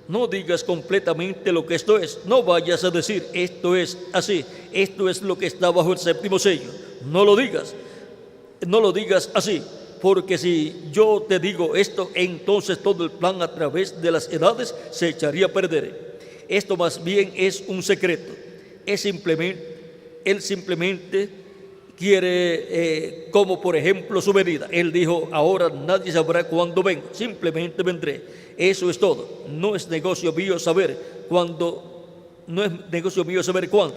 no digas completamente lo que esto es, no vayas a decir esto es así, esto es lo que está bajo el séptimo sello. No lo digas así, porque si yo te digo esto, entonces todo el plan a través de las edades se echaría a perder. Esto más bien es un secreto. Él simplemente quiere, como por ejemplo su venida. Él dijo: ahora nadie sabrá cuándo vengo, simplemente vendré. Eso es todo. No es negocio mío saber cuándo,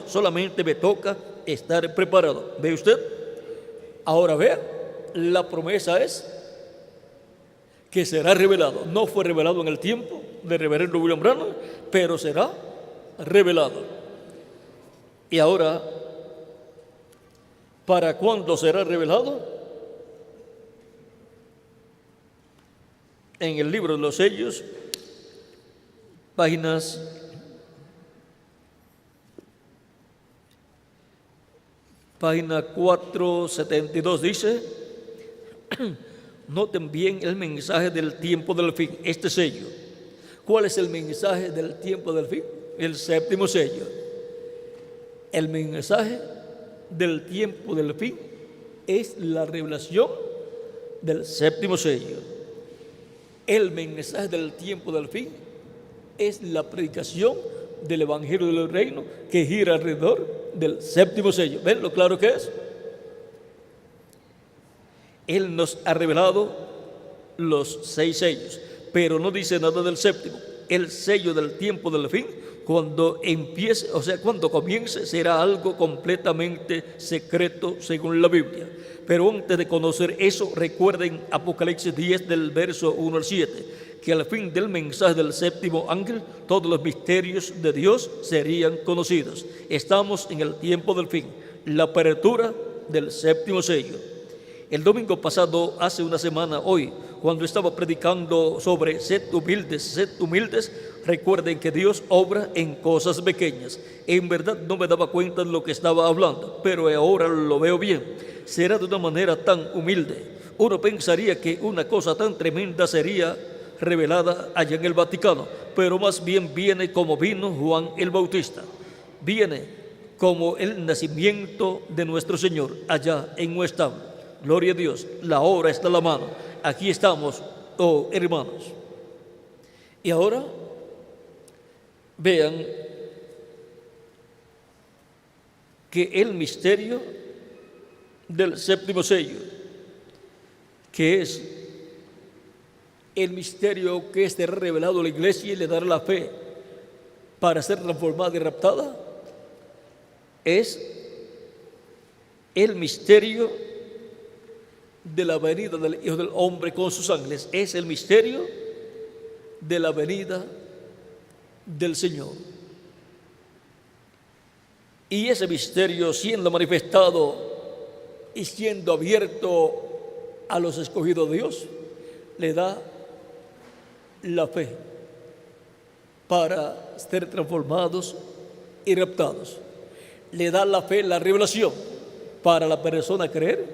solamente me toca estar preparado. ¿Ve usted? Ahora vea, la promesa es que será revelado. No fue revelado en el tiempo de reverendo William Branham, pero será revelado. Y ahora, ¿para cuándo será revelado? En el libro de los sellos, página 472 dice: noten bien el mensaje del tiempo del fin, este sello. ¿Cuál es el mensaje del tiempo del fin? El séptimo sello. El mensaje del tiempo del fin es la revelación del séptimo sello. El mensaje del tiempo del fin es la predicación del Evangelio del Reino que gira alrededor del séptimo sello. ¿Ven lo claro que es? Él nos ha revelado los 6 sellos, pero no dice nada del séptimo. El sello del tiempo del fin, cuando empiece, cuando comience, será algo completamente secreto según la Biblia. Pero antes de conocer eso, recuerden Apocalipsis 10 del verso 1 al 7, que al fin del mensaje del séptimo ángel, todos los misterios de Dios serían conocidos. Estamos en el tiempo del fin, la apertura del séptimo sello. El domingo pasado, hace una semana hoy, cuando estaba predicando sobre sed humildes, recuerden que Dios obra en cosas pequeñas. En verdad no me daba cuenta de lo que estaba hablando, pero ahora lo veo bien. Será de una manera tan humilde. Uno pensaría que una cosa tan tremenda sería revelada allá en el Vaticano, pero más bien viene como vino Juan el Bautista. Viene como el nacimiento de nuestro Señor allá en un establo. Gloria a Dios, la obra está a la mano. Aquí estamos, oh hermanos. Y ahora vean que el misterio del séptimo sello, que es el misterio que esté revelado a la iglesia y le dará la fe para ser transformada y raptada, es el misterio de la venida del Hijo del Hombre con sus ángeles. Es el misterio de la venida del Señor. Y ese misterio, siendo manifestado y siendo abierto a los escogidos de Dios, le da la fe para ser transformados y raptados. Le da la fe, la revelación, para la persona creer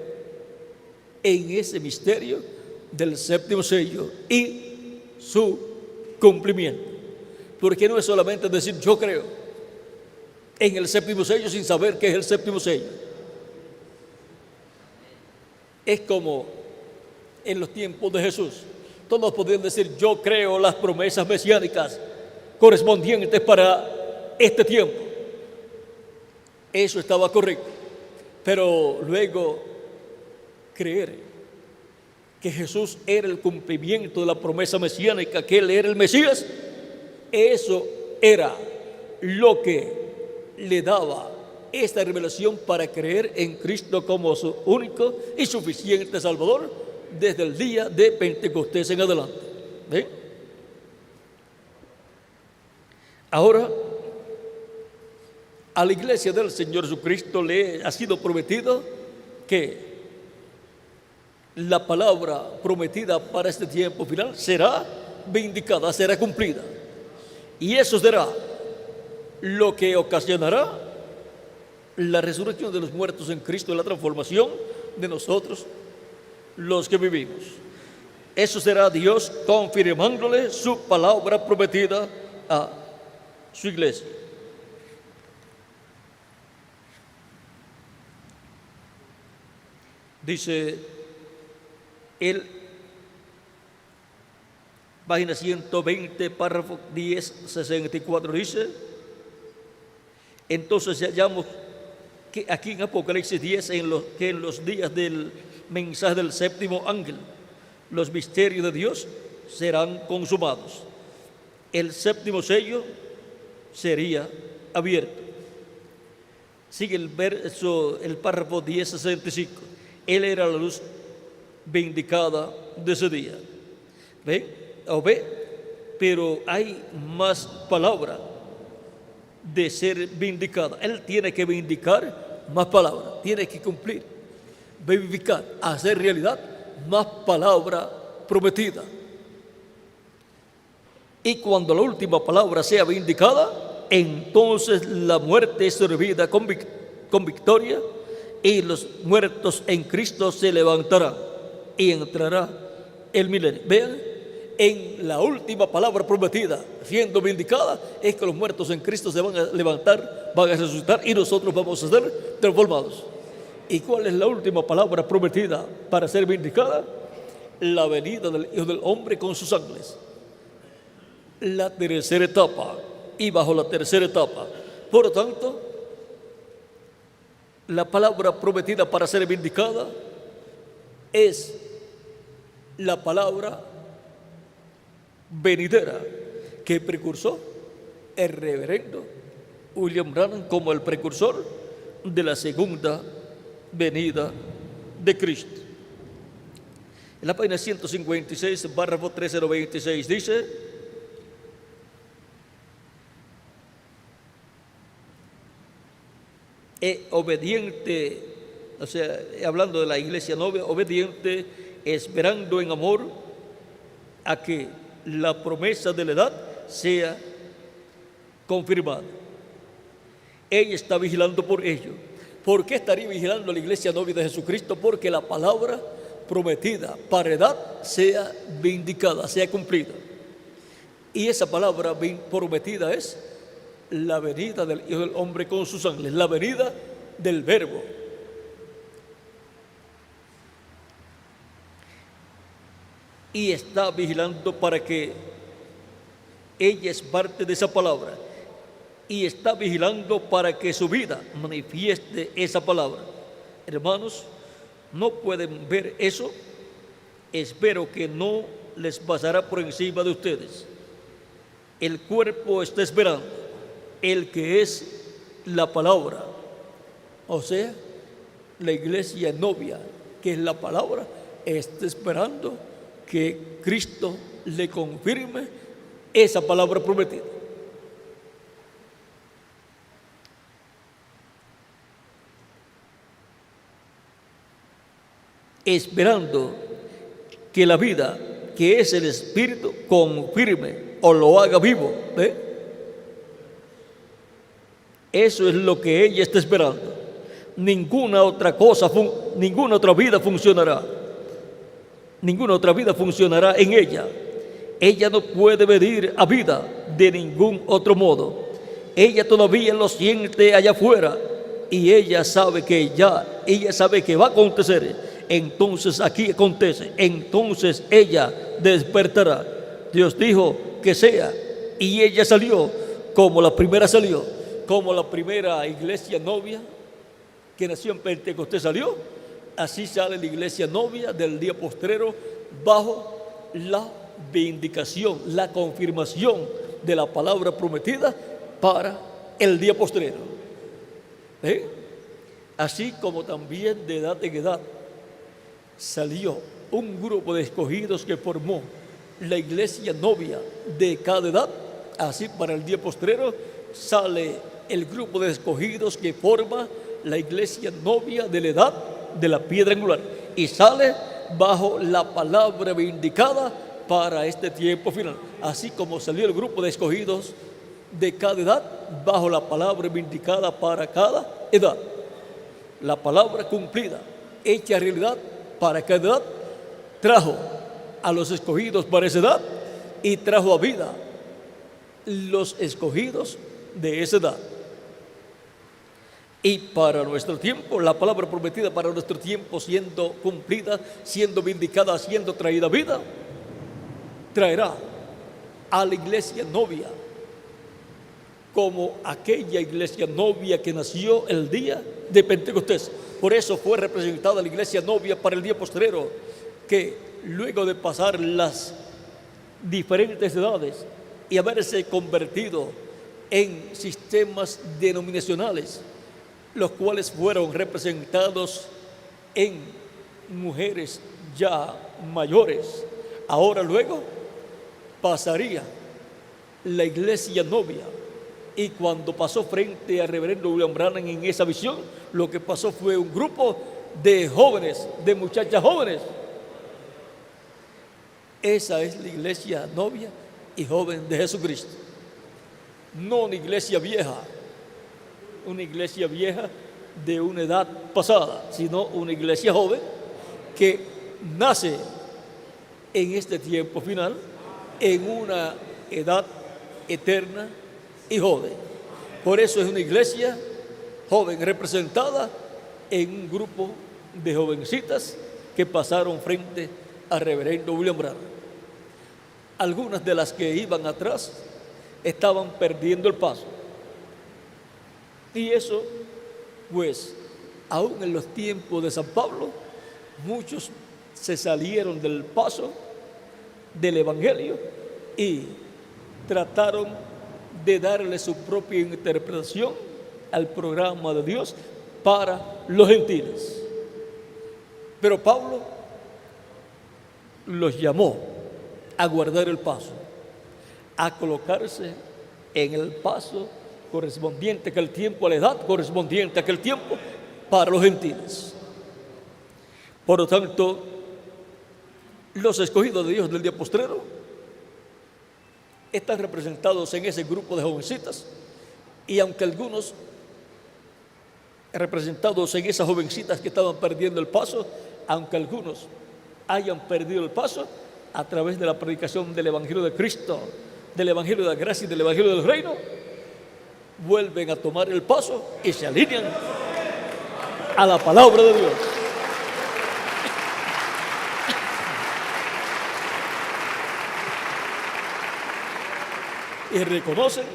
en ese misterio del séptimo sello y su cumplimiento. Porque no es solamente decir yo creo en el séptimo sello sin saber qué es el séptimo sello. Es como en los tiempos de Jesús. Todos podían decir yo creo las promesas mesiánicas correspondientes para este tiempo. Eso estaba correcto. Pero luego creer que Jesús era el cumplimiento de la promesa mesiánica, que Él era el Mesías, eso era lo que le daba esta revelación para creer en Cristo como su único y suficiente Salvador desde el día de Pentecostés en adelante. ¿Ven? Ahora, a la iglesia del Señor Jesucristo le ha sido prometido que la palabra prometida para este tiempo final será vindicada, será cumplida. Y eso será lo que ocasionará la resurrección de los muertos en Cristo y la transformación de nosotros, los que vivimos. Eso será Dios confirmándole su palabra prometida a su iglesia. Dice el página 120, párrafo 10, 64, dice: entonces hallamos que aquí en Apocalipsis 10, que en los días del mensaje del séptimo ángel, los misterios de Dios serán consumados. El séptimo sello sería abierto. Sigue el verso, el párrafo 10, 65. Él era la luz vindicada de ese día. ¿Ven? ¿O ve? Pero hay más palabra de ser vindicada. Él tiene que vindicar más palabra, tiene que cumplir, vivificar, hacer realidad más palabra prometida. Y cuando la última palabra sea vindicada, entonces la muerte es servida con victoria y los muertos en Cristo se levantarán y entrará el milenio. Vean, en la última palabra prometida siendo vindicada es que los muertos en Cristo se van a levantar, van a resucitar y nosotros vamos a ser transformados. ¿Y cuál es la última palabra prometida para ser vindicada? La venida del Hijo del Hombre con sus ángeles. La tercera etapa, y bajo la tercera etapa. Por lo tanto, la palabra prometida para ser vindicada es la palabra venidera que precursó el reverendo William Branham como el precursor de la segunda venida de Cristo. En la página 156, párrafo 3026 dice: obediente, o sea, hablando de la iglesia novia, obediente, esperando en amor a que la promesa de la edad sea confirmada. Ella está vigilando por ello. ¿Por qué estaría vigilando la iglesia novia de Jesucristo? Porque la palabra prometida para edad sea vindicada, sea cumplida. Y esa palabra prometida es la venida del Hijo del Hombre con sus ángeles, la venida del Verbo. Y está vigilando para que ella es parte de esa palabra. Y está vigilando para que su vida manifieste esa palabra. Hermanos, no pueden ver eso. Espero que no les pasará por encima de ustedes. El cuerpo está esperando el que es la palabra, o sea, la iglesia novia, que es la palabra, está esperando que Cristo le confirme esa palabra prometida. Esperando que la vida, que es el Espíritu, confirme o lo haga vivo. Eso es lo que ella está esperando. Ninguna otra cosa, ninguna otra vida funcionará. Ninguna otra vida funcionará en ella. Ella no puede venir a vida de ningún otro modo. Ella todavía lo siente allá afuera y ella sabe que ella sabe que va a acontecer. Entonces aquí acontece, entonces ella despertará. Dios dijo que sea y ella salió como la primera salió, como la primera iglesia novia que nació en Pentecostés salió. Así sale la iglesia novia del día postrero bajo la vindicación, la confirmación de la palabra prometida para el día postrero. Así como también de edad en edad salió un grupo de escogidos que formó la iglesia novia de cada edad, así para el día postrero sale el grupo de escogidos que forma la iglesia novia de la edad de la piedra angular y sale bajo la palabra vindicada para este tiempo final. Así como salió el grupo de escogidos de cada edad bajo la palabra vindicada para cada edad, la palabra cumplida, hecha realidad para cada edad, trajo a los escogidos para esa edad y trajo a vida los escogidos de esa edad. Y para nuestro tiempo, la palabra prometida para nuestro tiempo siendo cumplida, siendo vindicada, siendo traída a vida, traerá a la iglesia novia como aquella iglesia novia que nació el día de Pentecostés. Por eso fue representada la iglesia novia para el día postrero, que luego de pasar las diferentes edades y haberse convertido en sistemas denominacionales, los cuales fueron representados en mujeres ya mayores, ahora luego pasaría la iglesia novia. Y cuando pasó frente al reverendo William Branham en esa visión, lo que pasó fue un grupo de jóvenes, de muchachas jóvenes. Esa es la iglesia novia y joven de Jesucristo. No una iglesia vieja de una edad pasada, sino una iglesia joven que nace en este tiempo final, en una edad eterna y joven. Por eso es una iglesia joven representada en un grupo de jovencitas que pasaron frente al reverendo William Branham. Algunas de las que iban atrás estaban perdiendo el paso. Y eso, pues, aún en los tiempos de San Pablo, muchos se salieron del paso del Evangelio y trataron de darle su propia interpretación al programa de Dios para los gentiles. Pero Pablo los llamó a guardar el paso, a colocarse en el paso correspondiente a aquel tiempo, a la edad correspondiente a aquel tiempo para los gentiles. Por lo tanto, los escogidos de Dios del día postrero están representados en ese grupo de jovencitas, y aunque algunos representados en esas jovencitas que estaban perdiendo el paso, aunque algunos hayan perdido el paso a través de la predicación del Evangelio de Cristo, del Evangelio de la gracia y del Evangelio del reino, vuelven a tomar el paso y se alinean a la palabra de Dios. Y reconocen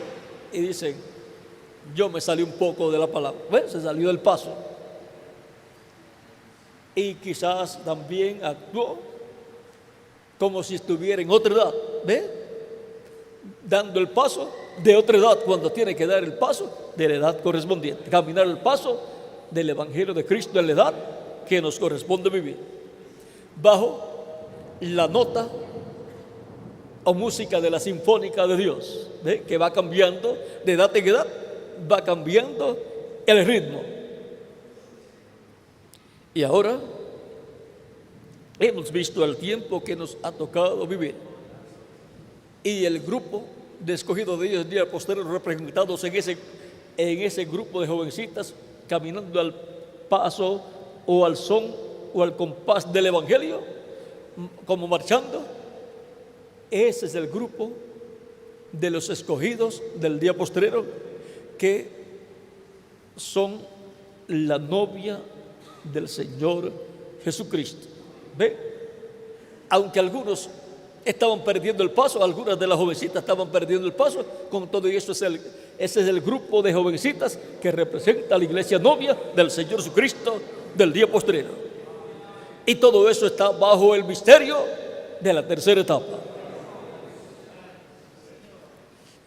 y dicen: yo me salí un poco de la palabra. Bueno, se salió del paso. Y quizás también actuó como si estuviera en otra edad. ¿Ve? Dando el paso de otra edad cuando tiene que dar el paso de la edad correspondiente. Caminar el paso del Evangelio de Cristo en la edad que nos corresponde vivir. Bajo la nota o música de la sinfónica de Dios, ¿ve? Que va cambiando de edad en edad, va cambiando el ritmo. Y ahora hemos visto el tiempo que nos ha tocado vivir. Y el grupo de escogidos de Dios, día posterior, representados en ese grupo de jovencitas, caminando al paso o al son o al compás del Evangelio, como marchando. Ese es el grupo de los escogidos del día postrero, que son la novia del Señor Jesucristo. ¿Ve? Aunque algunos estaban perdiendo el paso, algunas de las jovencitas estaban perdiendo el paso, con todo eso ese es el grupo de jovencitas que representa a la iglesia novia del Señor Jesucristo del día postrero. Y todo eso está bajo el misterio de la tercera etapa.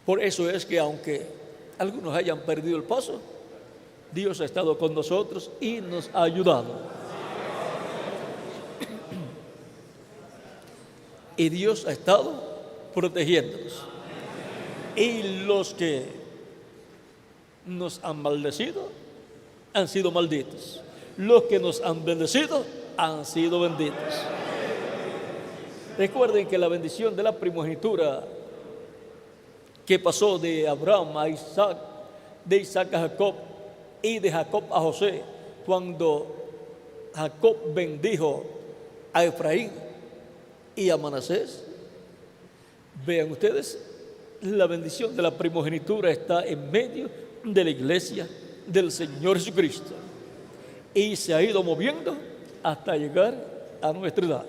Por eso es que aunque algunos hayan perdido el paso, Dios ha estado con nosotros y nos ha ayudado. Y Dios ha estado protegiéndonos. Y los que nos han maldecido han sido malditos. Los que nos han bendecido han sido benditos. Recuerden que la bendición de la primogenitura que pasó de Abraham a Isaac, de Isaac a Jacob y de Jacob a José, cuando Jacob bendijo a Efraín y a Manasés. Vean ustedes, la bendición de la primogenitura está en medio de la iglesia del Señor Jesucristo y se ha ido moviendo hasta llegar a nuestra edad.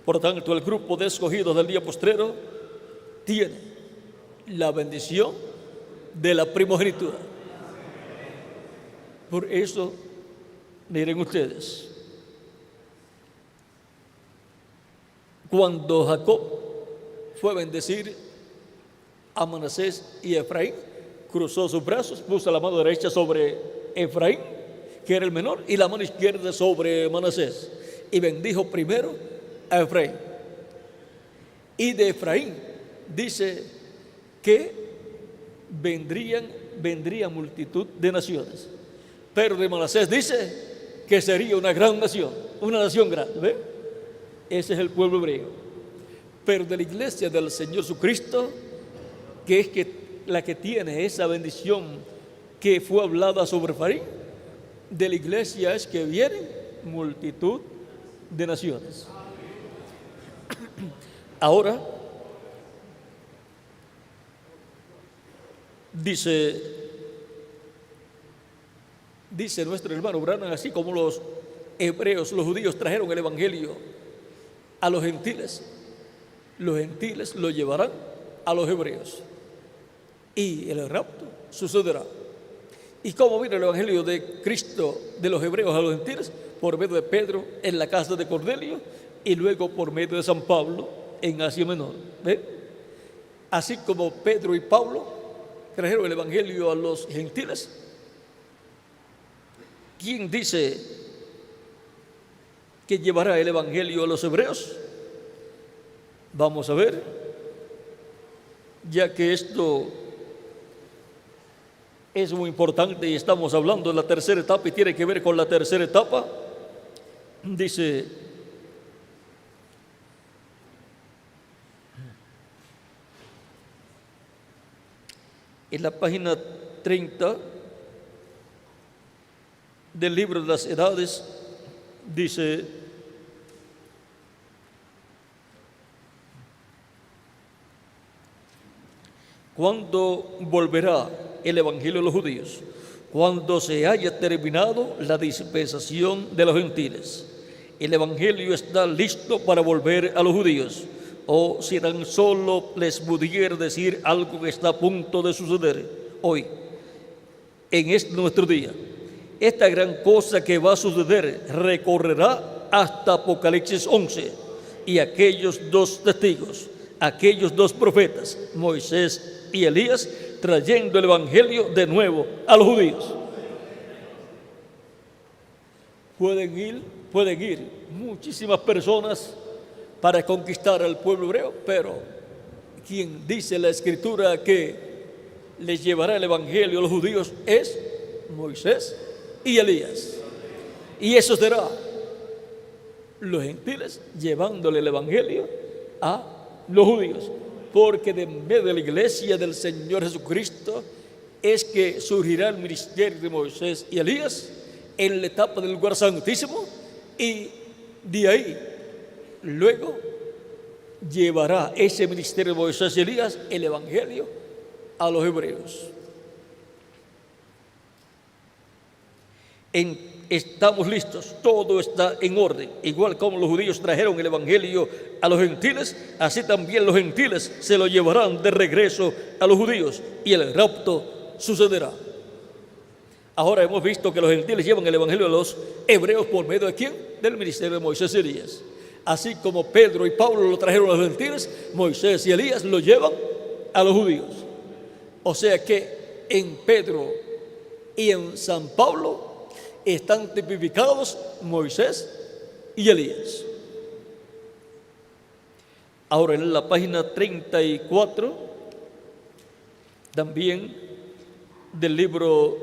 Por tanto, el grupo de escogidos del día postrero tiene la bendición de la primogenitura. Por eso, miren ustedes, cuando Jacob fue a bendecir a Manasés y a Efraín, cruzó sus brazos, puso la mano derecha sobre Efraín, que era el menor, y la mano izquierda sobre Manasés, y bendijo primero a Efraín. Y de Efraín dice que vendría multitud de naciones, pero de Manasés dice que sería una gran nación, una nación grande. ¿Ve? Ese es el pueblo hebreo. Pero de la iglesia del Señor Jesucristo, que es la que tiene esa bendición que fue hablada sobre Efraín, de la iglesia es que viene multitud de naciones. Ahora dice nuestro hermano Branham, así como los hebreos, los judíos trajeron el evangelio a los gentiles lo llevarán a los hebreos y el rapto sucederá. ¿Y cómo vino el evangelio de Cristo de los hebreos a los gentiles? Por medio de Pedro en la casa de Cornelio y luego por medio de San Pablo en Asia Menor. ¿Ve? Así como Pedro y Pablo trajeron el evangelio a los gentiles, ¿quién dice que llevará el evangelio a los hebreos? Vamos a ver, ya que esto es muy importante y estamos hablando de la tercera etapa y tiene que ver con la tercera etapa. Dice: en la página 30 del libro de las edades, dice: ¿cuándo volverá el evangelio de los judíos, cuando se haya terminado la dispensación de los gentiles. El evangelio está listo para volver a los judíos, o si tan solo les pudiera decir algo que está a punto de suceder hoy, en este nuestro día. Esta gran cosa que va a suceder recorrerá hasta Apocalipsis 11, y aquellos dos testigos, aquellos dos profetas, Moisés y Elías, trayendo el evangelio de nuevo a los judíos. Pueden ir muchísimas personas para conquistar al pueblo hebreo, pero quien dice la Escritura que les llevará el evangelio a los judíos es Moisés y Elías. Y eso será los gentiles llevándole el evangelio a los judíos, porque de medio de la iglesia del Señor Jesucristo es que surgirá el ministerio de Moisés y Elías en la etapa del lugar santísimo, y de ahí luego llevará ese ministerio de Moisés y Elías el evangelio a los hebreos. Estamos listos, todo está en orden. Igual como los judíos trajeron el evangelio a los gentiles, así también los gentiles se lo llevarán de regreso a los judíos, y el rapto sucederá. Ahora hemos visto que los gentiles llevan el evangelio a los hebreos por medio de ¿quién? Del ministerio de Moisés y Elías. Así como Pedro y Pablo lo trajeron a los gentiles, Moisés y Elías lo llevan a los judíos. O sea que en Pedro y en San Pablo están tipificados Moisés y Elías. Ahora en la página 34, también del libro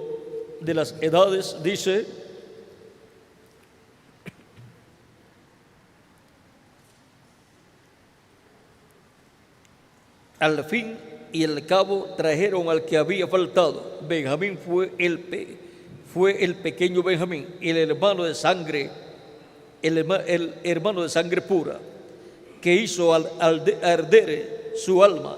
de las edades, dice: al fin y al cabo trajeron al que había faltado. Benjamín fue el pequeño Benjamín, el hermano de sangre, el hermano de sangre pura, que hizo arder su alma.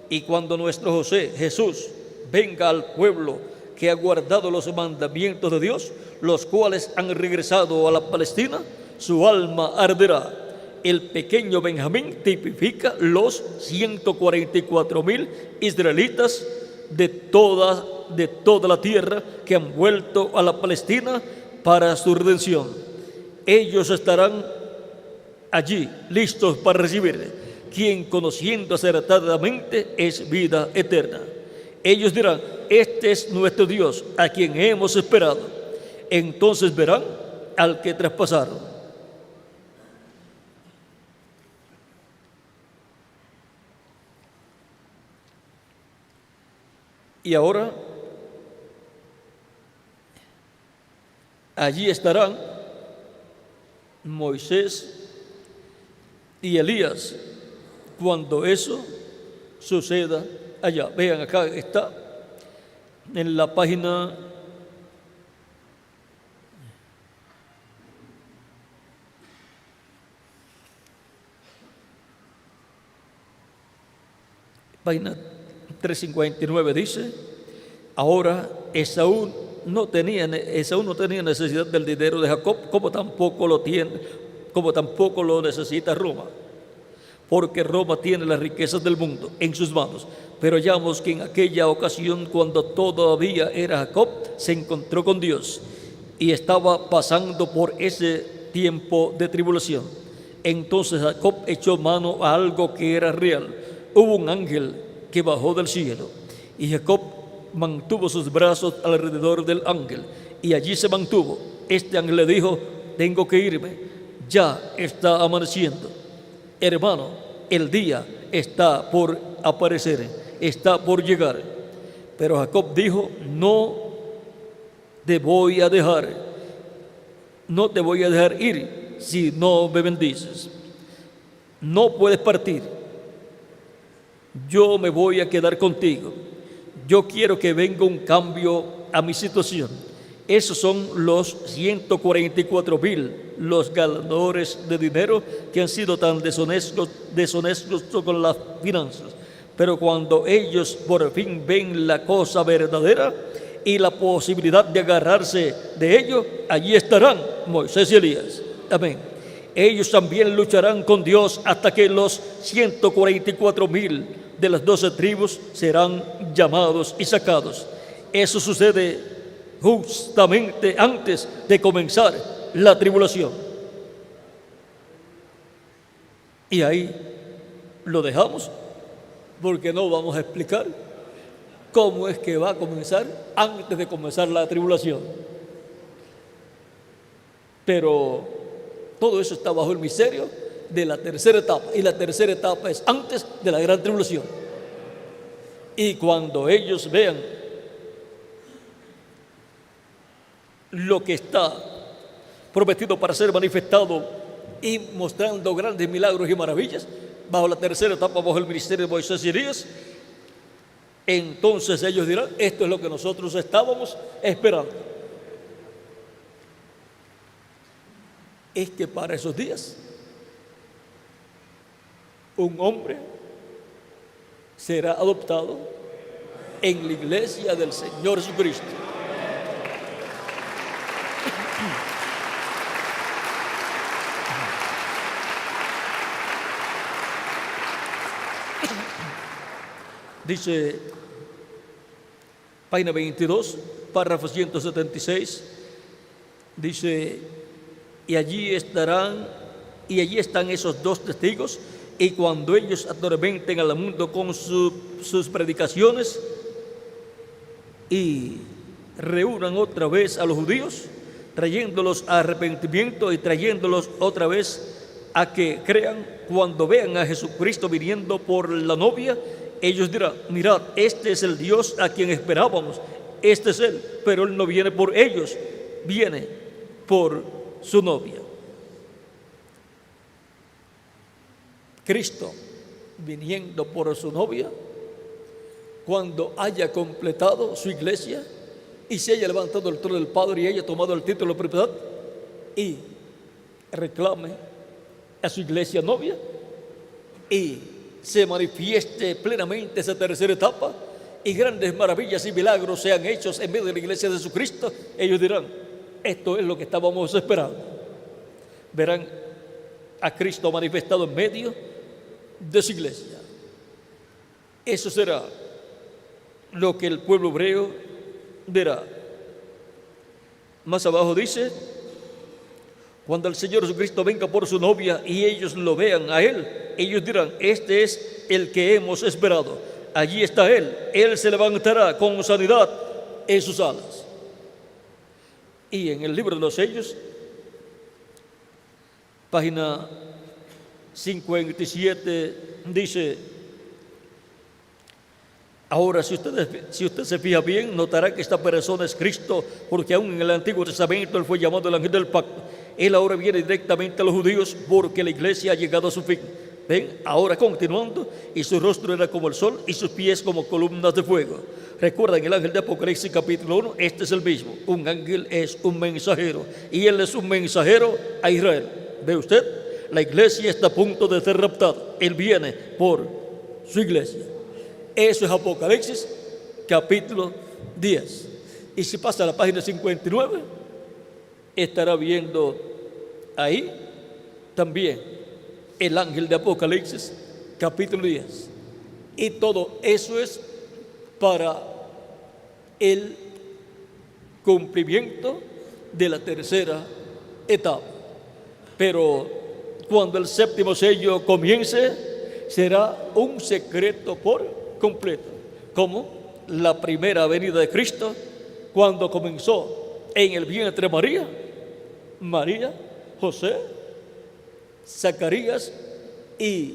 Y cuando nuestro José, Jesús, venga al pueblo que ha guardado los mandamientos de Dios, los cuales han regresado a la Palestina, su alma arderá. El pequeño Benjamín tipifica los 144,000 israelitas de toda la tierra que han vuelto a la Palestina para su redención. Ellos estarán allí listos para recibirle, quien conociendo acertadamente es vida eterna. Ellos dirán: este es nuestro Dios, a quien hemos esperado. Entonces verán al que traspasaron. Y ahora allí estarán Moisés y Elías cuando eso suceda allá. Vean, acá está en la página 359 dice: ahora Esaú no tenía necesidad del dinero de Jacob, como tampoco lo necesita Roma, porque Roma tiene las riquezas del mundo en sus manos. Pero hallamos que en aquella ocasión, cuando todavía era Jacob, se encontró con Dios y estaba pasando por ese tiempo de tribulación. Entonces Jacob echó mano a algo que era real. Hubo un ángel que bajó del cielo, y Jacob mantuvo sus brazos alrededor del ángel, y allí se mantuvo. Este ángel le dijo: tengo que irme, ya está amaneciendo. Hermano, el día está por aparecer, está por llegar. Pero Jacob dijo: no te voy a dejar ir si no me bendices. No puedes partir, yo me voy a quedar contigo. Yo quiero que venga un cambio a mi situación. Esos son los 144,000, los ganadores de dinero que han sido tan deshonestos con las finanzas. Pero cuando ellos por fin ven la cosa verdadera y la posibilidad de agarrarse de ello, allí estarán Moisés y Elías. Amén. Ellos también lucharán con Dios hasta que los 144,000 de las 12 tribus serán llamados y sacados. Eso sucede justamente antes de comenzar la tribulación. Y ahí lo dejamos, porque no vamos a explicar cómo es que va a comenzar antes de comenzar la tribulación. Pero todo eso está bajo el misterio de la tercera etapa, y la tercera etapa es antes de la gran tribulación. Y cuando ellos vean lo que está prometido para ser manifestado y mostrando grandes milagros y maravillas bajo la tercera etapa, bajo el ministerio de Moisés y Elías, entonces ellos dirán: esto es lo que nosotros estábamos esperando. Es que para esos días un hombre será adoptado en la iglesia del Señor Jesucristo. Dice, página 22, párrafo 176, dice: y allí están esos dos testigos, y cuando ellos atormenten al mundo con sus predicaciones y reúnan otra vez a los judíos, trayéndolos a arrepentimiento y trayéndolos otra vez a que crean, cuando vean a Jesucristo viniendo por la novia, ellos dirán: mirad, este es el Dios a quien esperábamos, este es Él, pero Él no viene por ellos, viene por su novia. Cristo viniendo por su novia, cuando haya completado su iglesia y se haya levantado el trono del Padre y haya tomado el título de propiedad y reclame a su iglesia novia y se manifieste plenamente esa tercera etapa y grandes maravillas y milagros sean hechos en medio de la iglesia de Jesucristo, ellos dirán: esto es lo que estábamos esperando. Verán a Cristo manifestado en medio de su iglesia. Eso será lo que el pueblo hebreo verá. Más abajo dice: cuando el Señor Jesucristo venga por su novia y ellos lo vean a Él, ellos dirán: este es el que hemos esperado. Allí está Él. Él se levantará con sanidad en sus alas. Y en el libro de los sellos, página 57, dice: ahora, si usted se fija bien, notará que esta persona es Cristo, porque aún en el Antiguo Testamento Él fue llamado el ángel del pacto. Él ahora viene directamente a los judíos porque la iglesia ha llegado a su fin. Ven, ahora continuando, y su rostro era como el sol y sus pies como columnas de fuego. Recuerdan el ángel de Apocalipsis capítulo 1, este es el mismo. Un ángel es un mensajero, y él es un mensajero a Israel. ¿Ve usted? La iglesia está a punto de ser raptada. Él viene por su iglesia. Eso es Apocalipsis capítulo 10. Y si pasa a la página 59, estará viendo ahí también el ángel de Apocalipsis capítulo 10. Y todo eso es para el cumplimiento de la tercera etapa. Pero cuando el séptimo sello comience, será un secreto por completo, como la primera venida de Cristo, cuando comenzó en el vientre de María, José, Zacarías y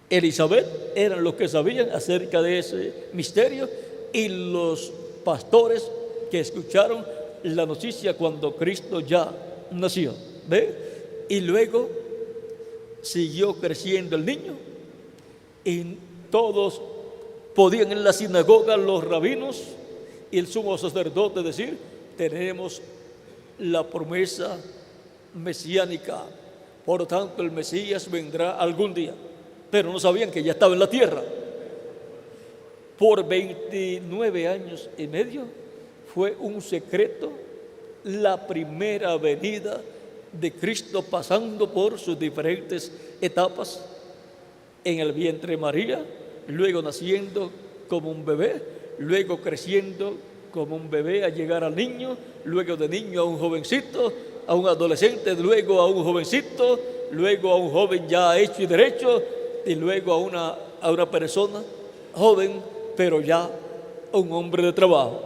Elizabeth eran los que sabían acerca de ese misterio, y los pastores que escucharon la noticia cuando Cristo ya nació. ¿Ve? Y luego siguió creciendo el niño, y todos podían en la sinagoga, los rabinos y el sumo sacerdote, decir: tenemos la promesa mesiánica, por lo tanto el Mesías vendrá algún día. Pero no sabían que ya estaba en la tierra. por 29 años y medio fue un secreto la primera venida de Cristo, pasando por sus diferentes etapas en el vientre de María, luego naciendo como un bebé, luego creciendo como un bebé a llegar al niño, luego de niño a un jovencito, a un adolescente, luego a un jovencito, luego a un joven ya hecho y derecho, y luego a una persona joven, pero ya un hombre de trabajo.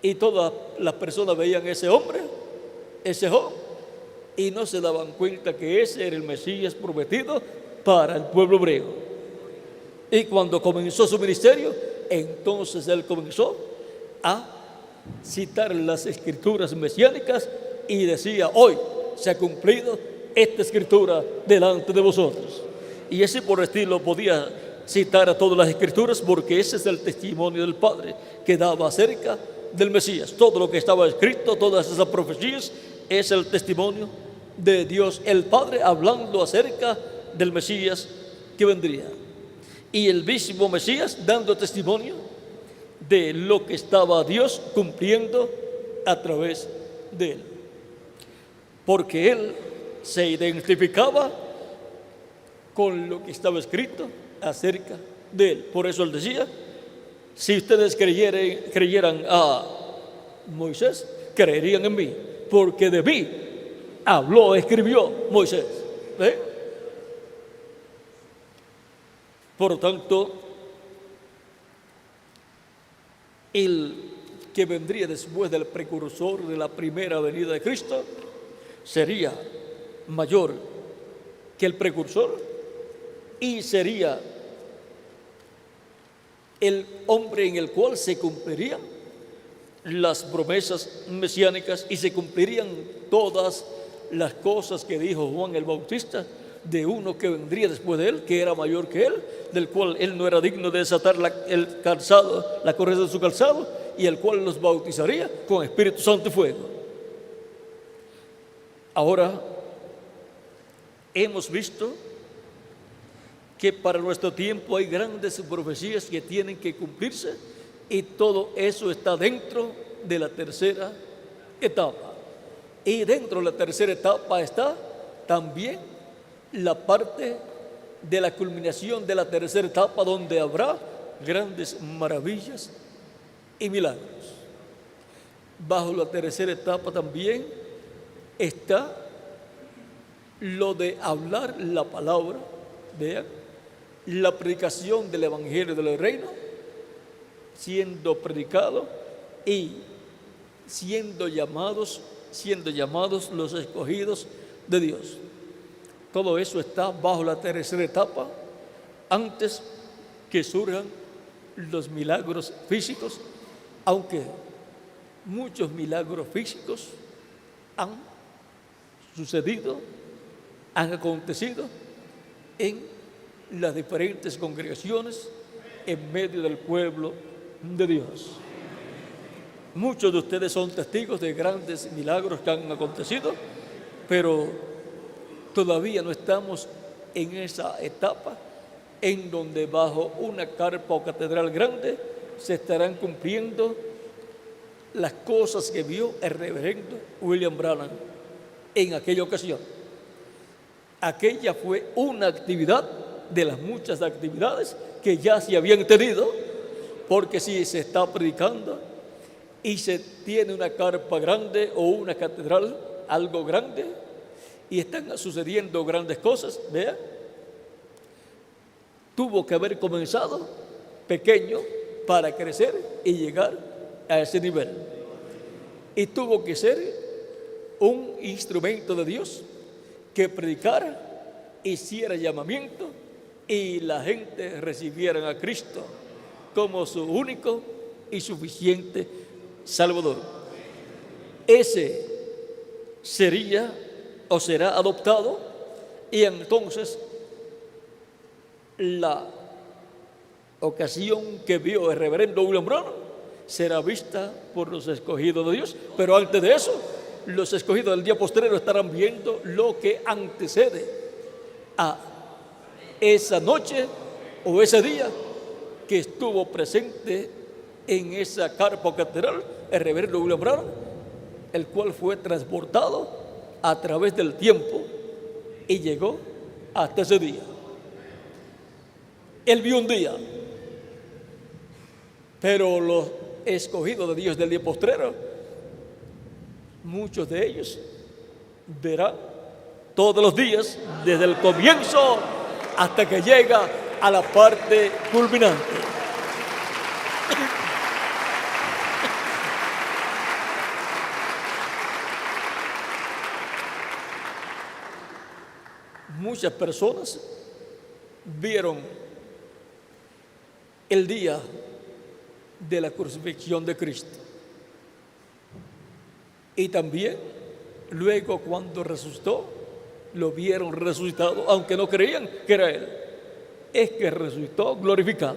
Y todas las personas veían ese hombre, ese joven, y no se daban cuenta que ese era el Mesías prometido para el pueblo hebreo. Y cuando comenzó su ministerio, entonces él comenzó a citar las escrituras mesiánicas y decía: hoy se ha cumplido esta escritura delante de vosotros. Y ese por estilo podía citar a todas las escrituras, porque ese es el testimonio del Padre que daba acerca del Mesías. Todo lo que estaba escrito, todas esas profecías, es el testimonio de Dios el Padre hablando acerca del Mesías que vendría. Y el mismo Mesías dando testimonio de lo que estaba Dios cumpliendo a través de él. Porque él se identificaba con lo que estaba escrito acerca de él. Por eso él decía: si ustedes creyeran a Moisés, creerían en mí, porque de mí habló, escribió Moisés. ¿Ve? Por lo tanto, el que vendría después del precursor de la primera venida de Cristo sería mayor que el precursor y sería el hombre en el cual se cumplirían las promesas mesiánicas y se cumplirían todas las cosas que dijo Juan el Bautista de uno que vendría después de él, que era mayor que él, del cual él no era digno de desatar el calzado, la correa de su calzado, y el cual los bautizaría con Espíritu Santo y fuego. Ahora, hemos visto que para nuestro tiempo hay grandes profecías que tienen que cumplirse, y todo eso está dentro de la tercera etapa. Y dentro de la tercera etapa está también la parte de la culminación de la tercera etapa, donde habrá grandes maravillas y milagros. Bajo la tercera etapa también está lo de hablar la palabra, vean, la predicación del Evangelio del Reino, siendo predicado y siendo llamados los escogidos de Dios. Todo eso está bajo la tercera etapa, antes que surjan los milagros físicos, aunque muchos milagros físicos han sucedido, han acontecido en las diferentes congregaciones en medio del pueblo de Dios. Muchos de ustedes son testigos de grandes milagros que han acontecido, pero todavía no estamos en esa etapa en donde bajo una carpa o catedral grande se estarán cumpliendo las cosas que vio el reverendo William Branham en aquella ocasión. Aquella fue una actividad de las muchas actividades que ya se habían tenido, porque si se está predicando y se tiene una carpa grande o una catedral, algo grande, y están sucediendo grandes cosas, vean, tuvo que haber comenzado pequeño para crecer y llegar a ese nivel. Y tuvo que ser un instrumento de Dios que predicara, hiciera llamamiento y la gente recibiera a Cristo como su único y suficiente Salvador. Ese sería o será adoptado, y entonces la ocasión que vio el reverendo William Branham será vista por los escogidos de Dios. Pero antes de eso, los escogidos del día postrero estarán viendo lo que antecede a esa noche o ese día que estuvo presente en esa carpa catedral, el reverendo William Branham, el cual fue transportado a través del tiempo y llegó hasta ese día. Él vio un día, pero los escogidos de Dios del día postrero, muchos de ellos verán todos los días, desde el comienzo hasta que llega a la parte culminante. Muchas personas vieron el día de la crucifixión de Cristo. Y también luego cuando resucitó, lo vieron resucitado, aunque no creían que era Él. Es que resucitó glorificado.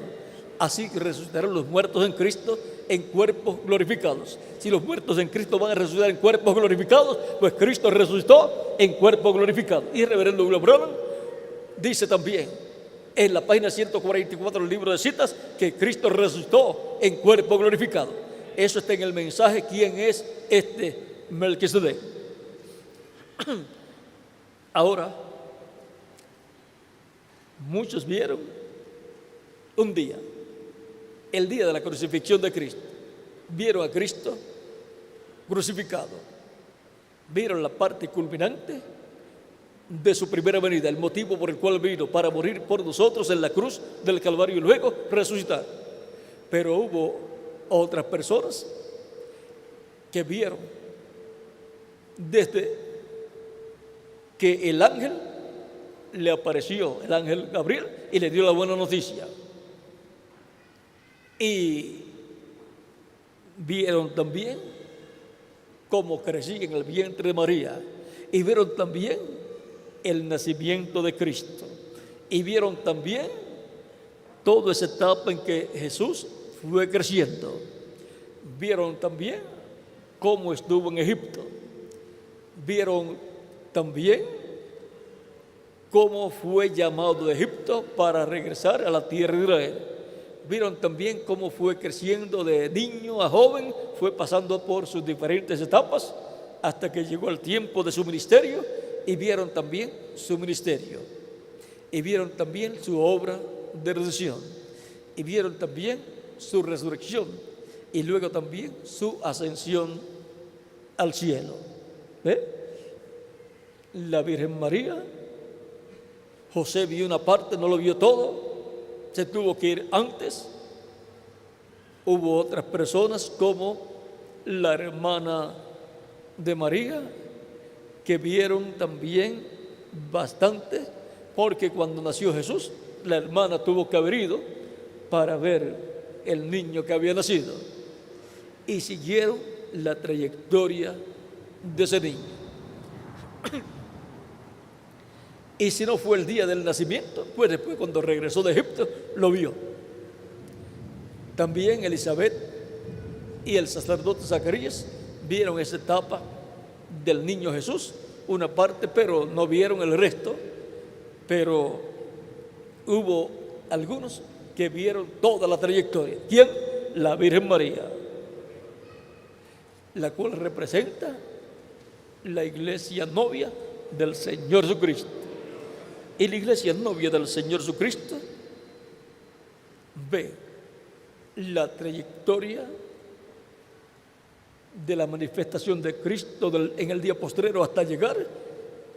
Así que resucitarán los muertos en Cristo en cuerpos glorificados. Si los muertos en Cristo van a resucitar en cuerpos glorificados, pues Cristo resucitó en cuerpos glorificados. Y el reverendo William Branham dice también en la página 144 del libro de citas que Cristo resucitó en cuerpo glorificado. Eso está en el mensaje ¿quién es este Melquisedec? Ahora, muchos vieron un día, el día de la crucifixión de Cristo. Vieron a Cristo crucificado. Vieron la parte culminante de su primera venida, el motivo por el cual vino, para morir por nosotros en la cruz del Calvario y luego resucitar. Pero hubo otras personas que vieron desde que el ángel le apareció, el ángel Gabriel, y le dio la buena noticia. Y vieron también cómo crecía en el vientre de María. Y vieron también el nacimiento de Cristo. Y vieron también toda esa etapa en que Jesús fue creciendo. Vieron también cómo estuvo en Egipto. Vieron también cómo fue llamado de Egipto para regresar a la tierra de Israel. Vieron también cómo fue creciendo de niño a joven, fue pasando por sus diferentes etapas hasta que llegó el tiempo de su ministerio. Y vieron también su ministerio. Y vieron también su obra de redención. Y vieron también su resurrección. Y luego también su ascensión al cielo. ¿Ve? La Virgen María, José vio una parte, no lo vio todo. Se tuvo que ir antes. Hubo otras personas como la hermana de María, que vieron también bastante, porque cuando nació Jesús, la hermana tuvo que haber ido para ver el niño que había nacido. Y siguieron la trayectoria de ese niño. Y si no fue el día del nacimiento, pues después cuando regresó de Egipto, lo vio. También Elizabeth y el sacerdote Zacarías vieron esa etapa del niño Jesús, una parte, pero no vieron el resto. Pero hubo algunos que vieron toda la trayectoria. ¿Quién? La Virgen María, la cual representa la iglesia novia del Señor Jesucristo. Y la iglesia novia del Señor Jesucristo ve la trayectoria de la manifestación de Cristo en el día postrero hasta llegar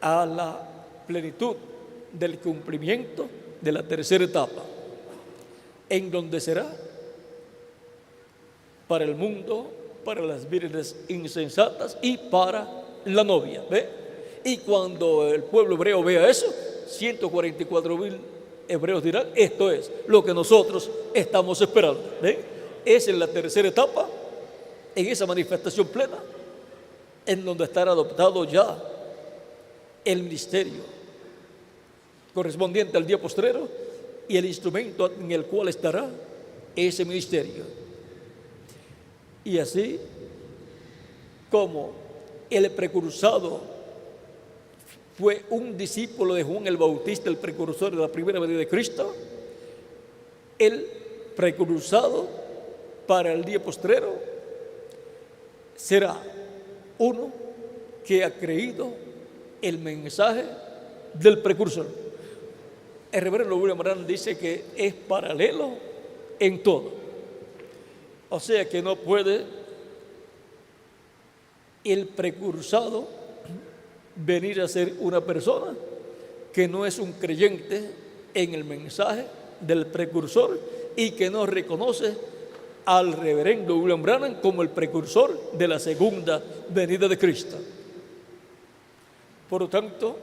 a la plenitud del cumplimiento de la tercera etapa, en donde será para el mundo, para las vírgenes insensatas y para la novia. ¿Ve? Y cuando el pueblo hebreo vea eso, 144,000 hebreos dirán: esto es lo que nosotros estamos esperando. ¿Ve? Esa es la tercera etapa, en esa manifestación plena, en donde estará adoptado ya el ministerio correspondiente al día postrero y el instrumento en el cual estará ese ministerio. Y así como el precursado fue un discípulo de Juan el Bautista, el precursor de la primera venida de Cristo, él precursado para el día postrero será uno que ha creído el mensaje del precursor. El reverendo William Branham dice que es paralelo en todo. O sea que no puede el precursado venir a ser una persona que no es un creyente en el mensaje del precursor y que no reconoce al reverendo William Branham como el precursor de la segunda venida de Cristo. Por lo tanto,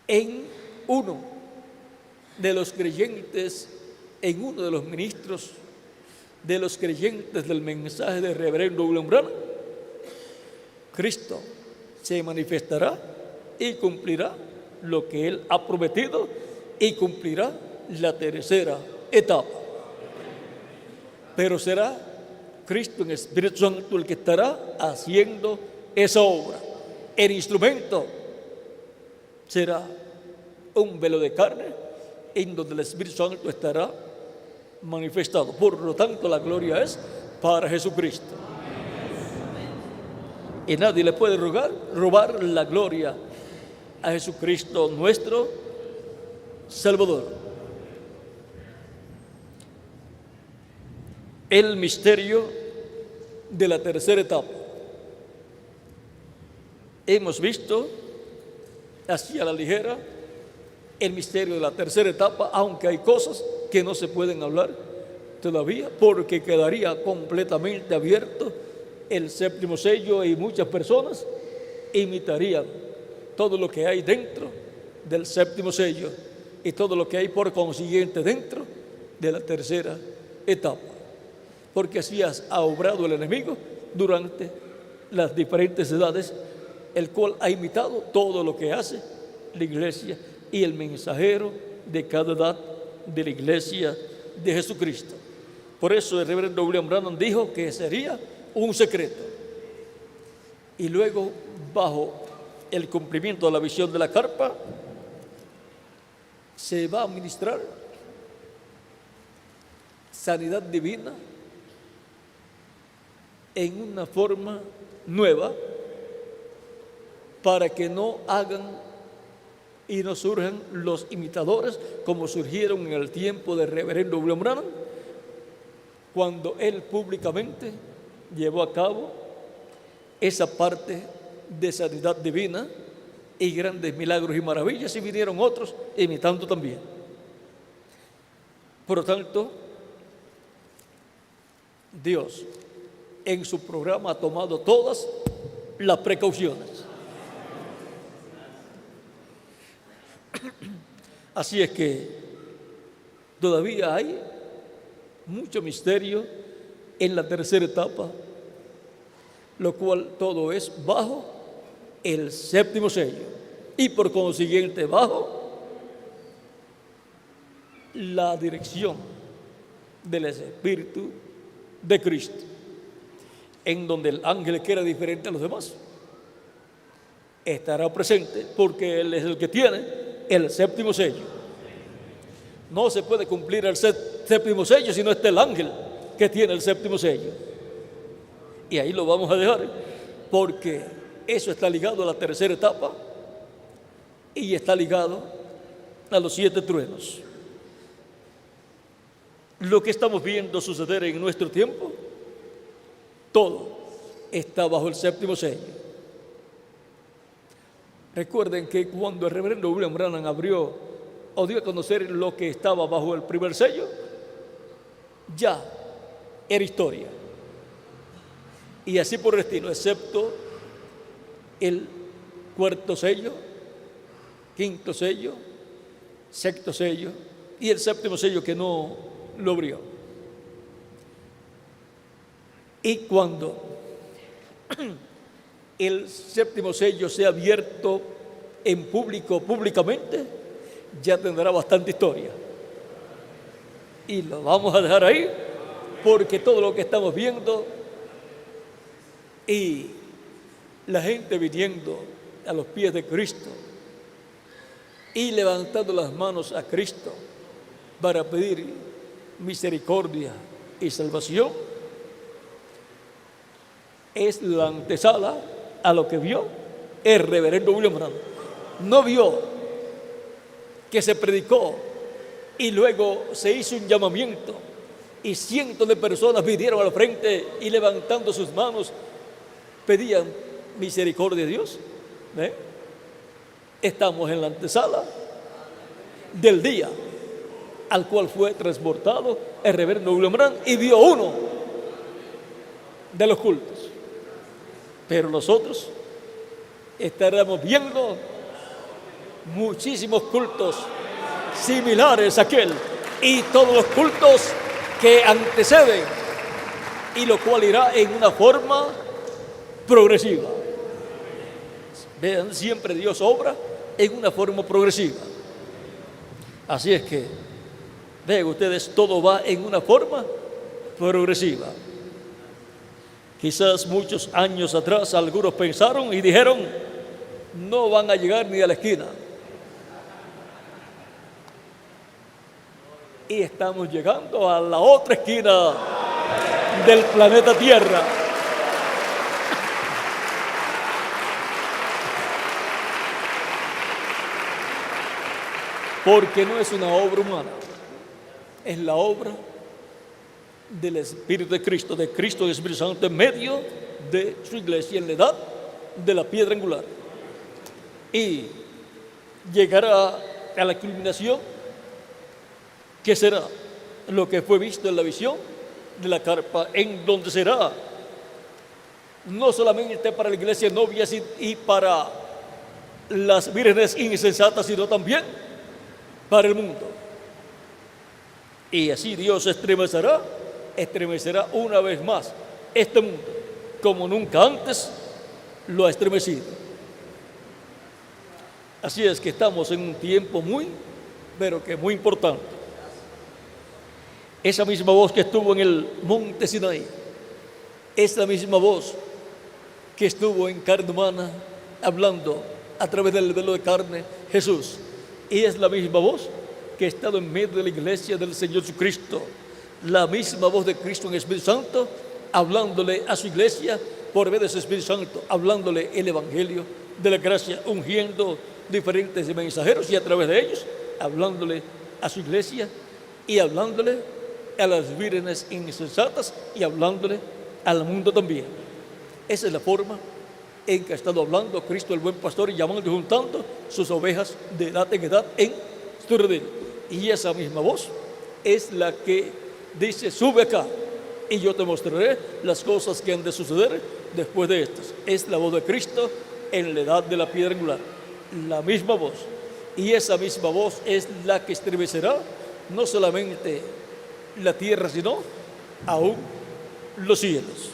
en uno de los creyentes, en uno de los ministros de los creyentes del mensaje del reverendo William Branham, Cristo se manifestará y cumplirá lo que Él ha prometido y cumplirá la tercera etapa. Pero será Cristo en Espíritu Santo el que estará haciendo esa obra. El instrumento será un velo de carne en donde el Espíritu Santo estará manifestado. Por lo tanto, la gloria es para Jesucristo. Y nadie le puede robar la gloria a Jesucristo, nuestro Salvador. El misterio de la tercera etapa. Hemos visto así a la ligera el misterio de la tercera etapa, aunque hay cosas que no se pueden hablar todavía porque quedaría completamente abierto el séptimo sello y muchas personas imitarían todo lo que hay dentro del séptimo sello y todo lo que hay por consiguiente dentro de la tercera etapa, porque así ha obrado el enemigo durante las diferentes edades, el cual ha imitado todo lo que hace la iglesia y el mensajero de cada edad de la iglesia de Jesucristo. Por eso el reverendo William Branham dijo que sería un secreto. Y luego, bajo el cumplimiento de la visión de la carpa, se va a ministrar sanidad divina en una forma nueva para que no hagan y no surjan los imitadores como surgieron en el tiempo del reverendo William Branham, cuando él públicamente llevó a cabo esa parte de sanidad divina y grandes milagros y maravillas, y vinieron otros imitando también. Por lo tanto, Dios en su programa ha tomado todas las precauciones. Así es que todavía hay mucho misterio en la tercera etapa, lo cual todo es bajo el séptimo sello y por consiguiente bajo la dirección del Espíritu de Cristo, en donde el ángel, que era diferente a los demás, estará presente porque Él es el que tiene el séptimo sello. No se puede cumplir el séptimo sello si no está el ángel que tiene el séptimo sello. Y ahí lo vamos a dejar porque eso está ligado a la tercera etapa y está ligado a los 7 truenos. Lo que estamos viendo suceder en nuestro tiempo, todo está bajo el séptimo sello. Recuerden que cuando el reverendo William Branham abrió o dio a conocer lo que estaba bajo el primer sello, ya era historia. Y así por el estilo, excepto el cuarto sello, quinto sello, sexto sello y el séptimo sello que no lo abrió. Y cuando el séptimo sello sea abierto en público, públicamente, ya tendrá bastante historia. Y lo vamos a dejar ahí, porque todo lo que estamos viendo y la gente viniendo a los pies de Cristo y levantando las manos a Cristo, para pedir misericordia y salvación, es la antesala a lo que vio el reverendo William Branham. No vio que se predicó y luego se hizo un llamamiento y cientos de personas vinieron al frente y levantando sus manos pedían misericordia de Dios. ¿Ve? Estamos en la antesala del día al cual fue transportado el reverendo William Branham y vio uno de los cultos. Pero nosotros estaremos viendo muchísimos cultos similares a aquel y todos los cultos que anteceden, y lo cual irá en una forma progresiva. Vean, siempre Dios obra en una forma progresiva. Así es que, vean ustedes, todo va en una forma progresiva. Quizás muchos años atrás algunos pensaron y dijeron, no van a llegar ni a la esquina. Y estamos llegando a la otra esquina del planeta Tierra. Porque no es una obra humana, es la obra del Espíritu de Cristo y Espíritu Santo en medio de su iglesia en la edad de la piedra angular. Y llegará a la culminación, que será lo que fue visto en la visión de la carpa, en donde será no solamente para la iglesia novia y para las vírgenes insensatas, sino también para el mundo. Y así Dios estremecerá una vez más este mundo, como nunca antes lo ha estremecido. Así es que estamos en un tiempo pero que muy importante. Esa misma voz que estuvo en el monte Sinaí, esa misma voz que estuvo en carne humana, hablando a través del velo de carne, Jesús, y es la misma voz que ha estado en medio de la iglesia del Señor Jesucristo, la misma voz de Cristo en el Espíritu Santo, hablándole a su iglesia por medio de su Espíritu Santo, hablándole el Evangelio de la gracia, ungiendo diferentes mensajeros y a través de ellos, hablándole a su iglesia y hablándole a las vírgenes insensatas y hablándole al mundo también. Esa es la forma en que ha estado hablando Cristo el buen pastor y llamando y juntando sus ovejas de edad en edad en su redil. Y esa misma voz es la que dice, sube acá y yo te mostraré las cosas que han de suceder después de estas. Es la voz de Cristo en la edad de la piedra angular, la misma voz. Y esa misma voz es la que estremecerá no solamente la tierra, sino aún los cielos.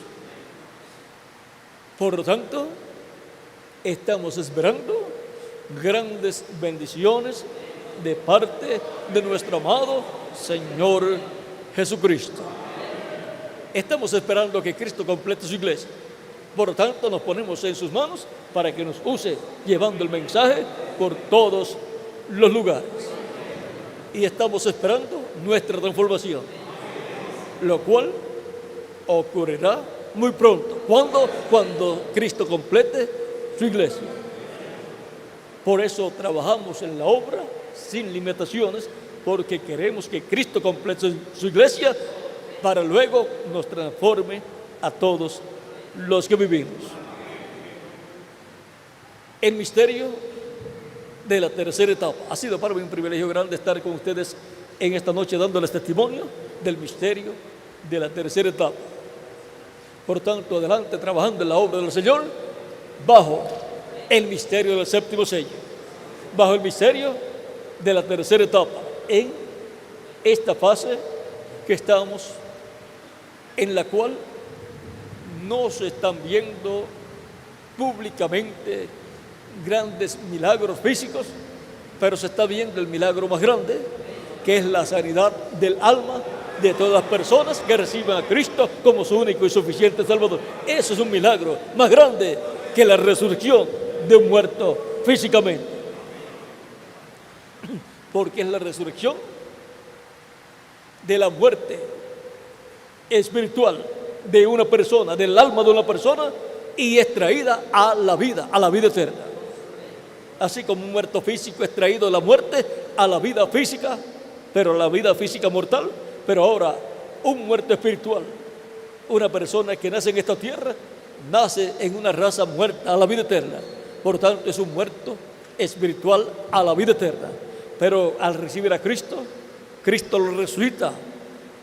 Por lo tanto, estamos esperando grandes bendiciones de parte de nuestro amado Señor Jesucristo. Estamos esperando que Cristo complete su iglesia. Por lo tanto, nos ponemos en sus manos para que nos use llevando el mensaje por todos los lugares. Y estamos esperando nuestra transformación, lo cual ocurrirá muy pronto. ¿Cuándo? Cuando Cristo complete su iglesia. Por eso trabajamos en la obra sin limitaciones, porque queremos que Cristo complete su iglesia para luego nos transforme a todos los que vivimos. El misterio de la tercera etapa. Ha sido para mí un privilegio grande estar con ustedes en esta noche dándoles testimonio del misterio de la tercera etapa. Por tanto, adelante trabajando en la obra del Señor bajo el misterio del séptimo sello, bajo el misterio de la tercera etapa, en esta fase que estamos, en la cual no se están viendo públicamente grandes milagros físicos, pero se está viendo el milagro más grande, que es la sanidad del alma de todas las personas que reciben a Cristo como su único y suficiente Salvador. Eso es un milagro más grande que la resurrección de un muerto físicamente, porque es la resurrección de la muerte espiritual de una persona, del alma de una persona, y es traída a la vida eterna. Así como un muerto físico es traído de la muerte a la vida física, pero la vida física mortal, pero ahora un muerto espiritual, una persona que nace en esta tierra, nace en una raza muerta a la vida eterna. Por tanto, es un muerto espiritual a la vida eterna. Pero al recibir a Cristo, Cristo lo resucita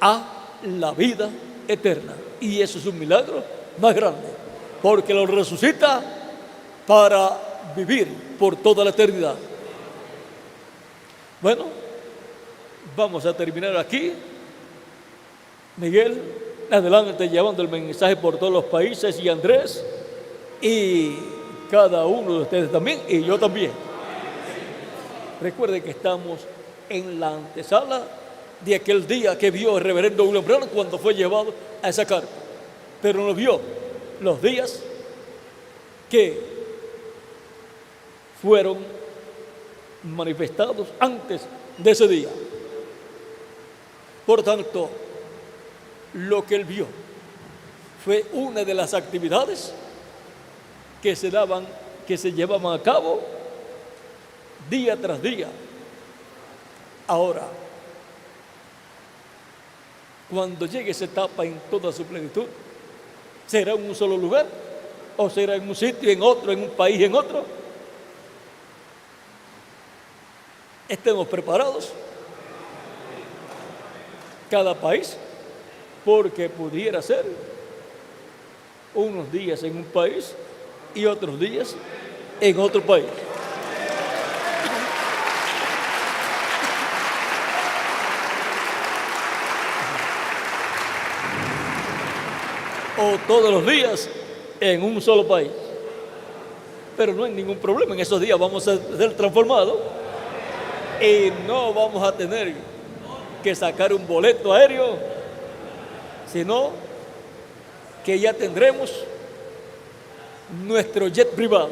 a la vida eterna. Y eso es un milagro más grande, porque lo resucita para vivir por toda la eternidad. Bueno, vamos a terminar aquí. Miguel, adelante llevando el mensaje por todos los países, y Andrés, y cada uno de ustedes también, y yo también. Recuerden que estamos en la antesala de aquel día que vio el reverendo William Branham cuando fue llevado a esa carpa, pero no vio los días que fueron manifestados antes de ese día. Por tanto, lo que él vio fue una de las actividades que se llevaban a cabo día tras día. Ahora, cuando llegue esa etapa en toda su plenitud, ¿será en un solo lugar? ¿O será en un sitio, en otro, en un país, en otro? Estemos preparados, cada país, porque pudiera ser unos días en un país y otros días en otro país. O todos los días en un solo país. Pero no hay ningún problema, en esos días vamos a ser transformados y no vamos a tener que sacar un boleto aéreo, sino que ya tendremos nuestro jet privado,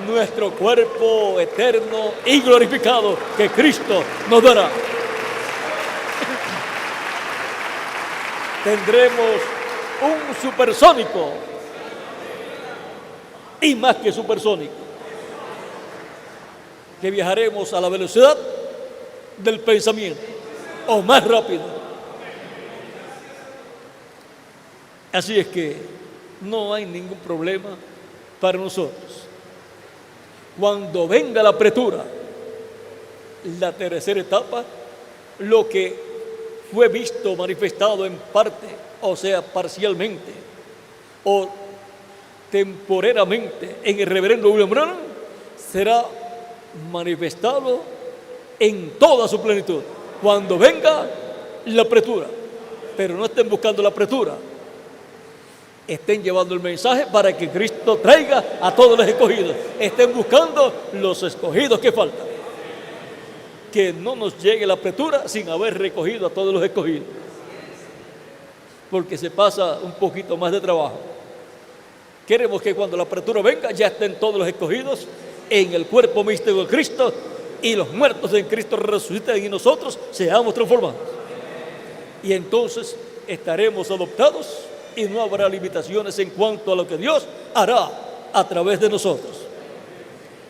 nuestro cuerpo eterno y glorificado que Cristo nos dará. Tendremos un supersónico y más que supersónico, que viajaremos a la velocidad del pensamiento o más rápido. Así es que no hay ningún problema para nosotros. Cuando venga la apretura, la tercera etapa, lo que fue visto manifestado en parte, o sea, parcialmente o temporeramente en el reverendo William Branham, será manifestado en toda su plenitud cuando venga la apretura. Pero no estén buscando la apretura, estén llevando el mensaje para que Cristo traiga a todos los escogidos. Estén buscando los escogidos que faltan. Que no nos llegue la apretura sin haber recogido a todos los escogidos, porque se pasa un poquito más de trabajo. Queremos que cuando la apretura venga ya estén todos los escogidos en el cuerpo místico de Cristo, y los muertos en Cristo resuciten y nosotros seamos transformados. Y entonces estaremos adoptados y no habrá limitaciones en cuanto a lo que Dios hará a través de nosotros.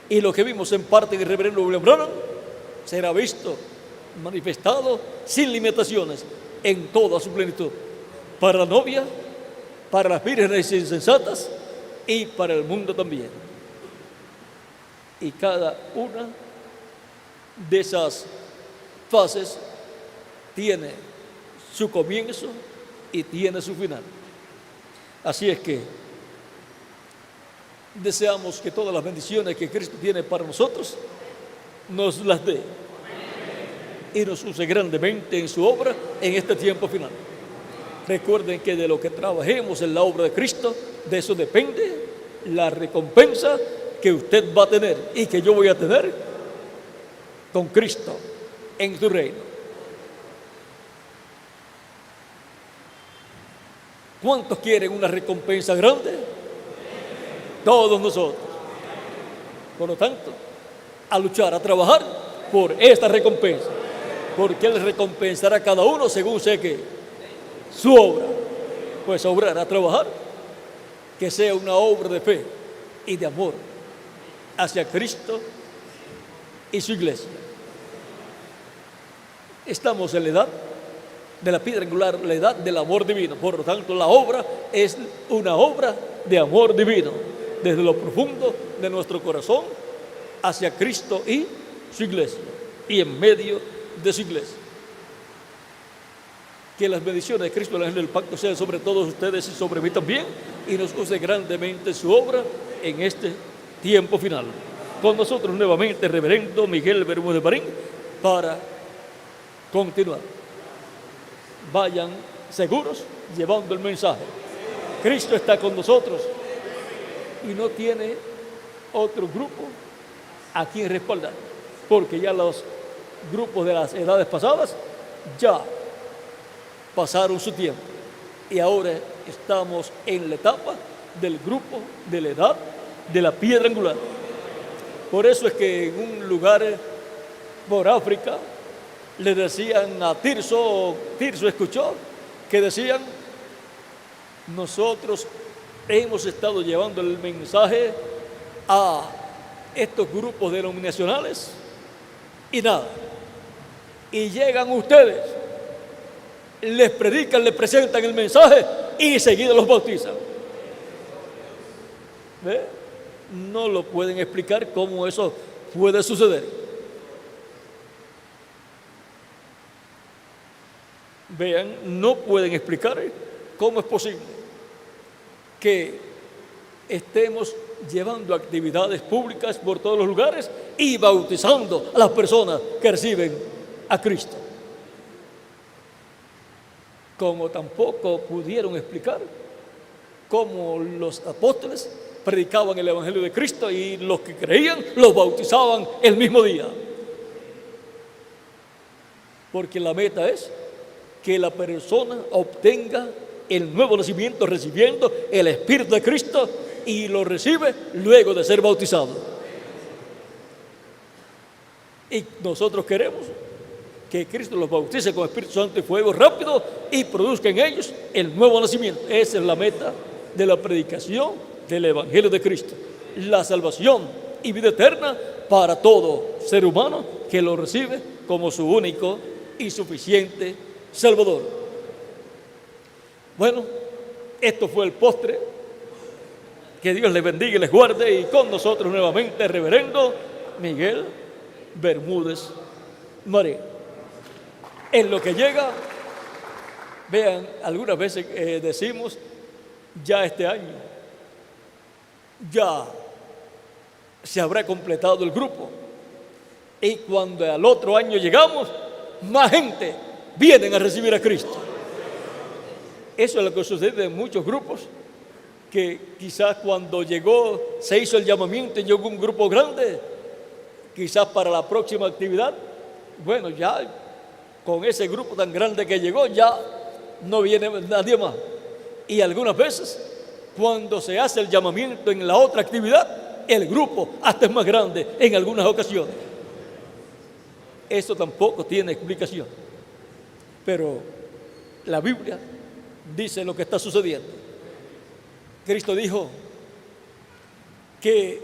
Y lo que vimos en parte en el reverendo William Branham será visto, manifestado sin limitaciones en toda su plenitud, para la novia, para las vírgenes insensatas y para el mundo también. Y cada una de esas fases tiene su comienzo y tiene su final. Así es que deseamos que todas las bendiciones que Cristo tiene para nosotros nos las dé y nos use grandemente en su obra en este tiempo final. Recuerden que de lo que trabajemos en la obra de Cristo, de eso depende la recompensa que usted va a tener y que yo voy a tener con Cristo en su reino. ¿Cuántos quieren una recompensa grande? Todos nosotros. Por lo tanto, a luchar, a trabajar por esta recompensa, porque Él recompensará a cada uno según sé que su obra. Pues obrar, a trabajar, que sea una obra de fe y de amor hacia Cristo y su iglesia. Estamos en la edad de la piedra angular, la edad del amor divino. Por lo tanto, la obra es una obra de amor divino, desde lo profundo de nuestro corazón hacia Cristo y su iglesia, y en medio de su iglesia. Que las bendiciones de Cristo, el ángel del pacto, sean sobre todos ustedes y sobre mí también, y nos use grandemente su obra en este tiempo final. Con nosotros nuevamente, reverendo Miguel Bermúdez Marín, para continuar. Vayan seguros llevando el mensaje. Cristo está con nosotros y no tiene otro grupo a quien respaldar, porque ya los grupos de las edades pasadas ya pasaron su tiempo y ahora estamos en la etapa del grupo de la edad de la piedra angular. Por eso es que en un lugar por África le decían a Tirso escuchó que decían: nosotros hemos estado llevando el mensaje a estos grupos denominacionales y nada, y llegan ustedes, les predican, les presentan el mensaje y seguido los bautizan. ¿Ve? No lo pueden explicar cómo eso puede suceder. Vean, no pueden explicar cómo es posible que estemos llevando actividades públicas por todos los lugares y bautizando a las personas que reciben a Cristo. Como tampoco pudieron explicar cómo los apóstoles predicaban el Evangelio de Cristo y los que creían los bautizaban el mismo día. Porque la meta es que la persona obtenga el nuevo nacimiento recibiendo el Espíritu de Cristo y lo recibe luego de ser bautizado. Y nosotros queremos que Cristo los bautice con Espíritu Santo y fuego rápido y produzca en ellos el nuevo nacimiento. Esa es la meta de la predicación del Evangelio de Cristo, la salvación y vida eterna para todo ser humano que lo recibe como su único y suficiente Salvador. Bueno, esto fue el postre. Que Dios les bendiga y les guarde, y con nosotros nuevamente reverendo Miguel Bermúdez Marín. En lo que llega, vean, algunas veces decimos, ya este año, ya se habrá completado el grupo. Y cuando al otro año llegamos, más gente vienen a recibir a Cristo. Eso es lo que sucede en muchos grupos, que quizás cuando llegó, se hizo el llamamiento y llegó un grupo grande, quizás para la próxima actividad, bueno, ya con ese grupo tan grande que llegó, ya no viene nadie más. Y algunas veces, cuando se hace el llamamiento en la otra actividad, el grupo hasta es más grande en algunas ocasiones. Eso tampoco tiene explicación. Pero la Biblia dice lo que está sucediendo. Cristo dijo que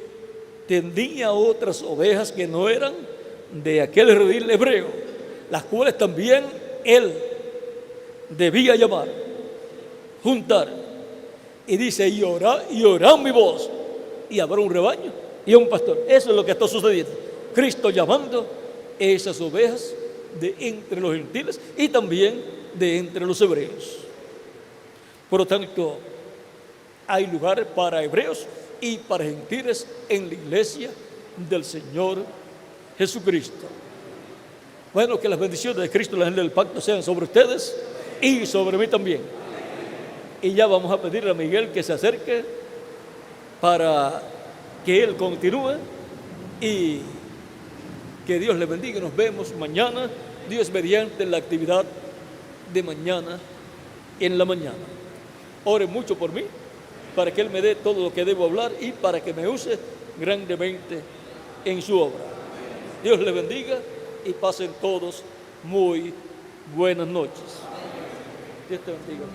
tenía otras ovejas que no eran de aquel redil hebreo, las cuales también Él debía llamar, juntar. Y dice, y oirán mi voz, y habrá un rebaño y un pastor. Eso es lo que está sucediendo. Cristo llamando esas ovejas de entre los gentiles y también de entre los hebreos. Por lo tanto, hay lugar para hebreos y para gentiles en la iglesia del Señor Jesucristo. Bueno, que las bendiciones de Cristo, el ángel del pacto, sean sobre ustedes y sobre mí también. Y ya vamos a pedirle a Miguel que se acerque para que él continúe y que Dios le bendiga. Nos vemos mañana, Dios mediante, en la actividad de mañana en la mañana. Oren mucho por mí, para que Él me dé todo lo que debo hablar y para que me use grandemente en su obra. Dios le bendiga y pasen todos muy buenas noches. Dios te bendiga.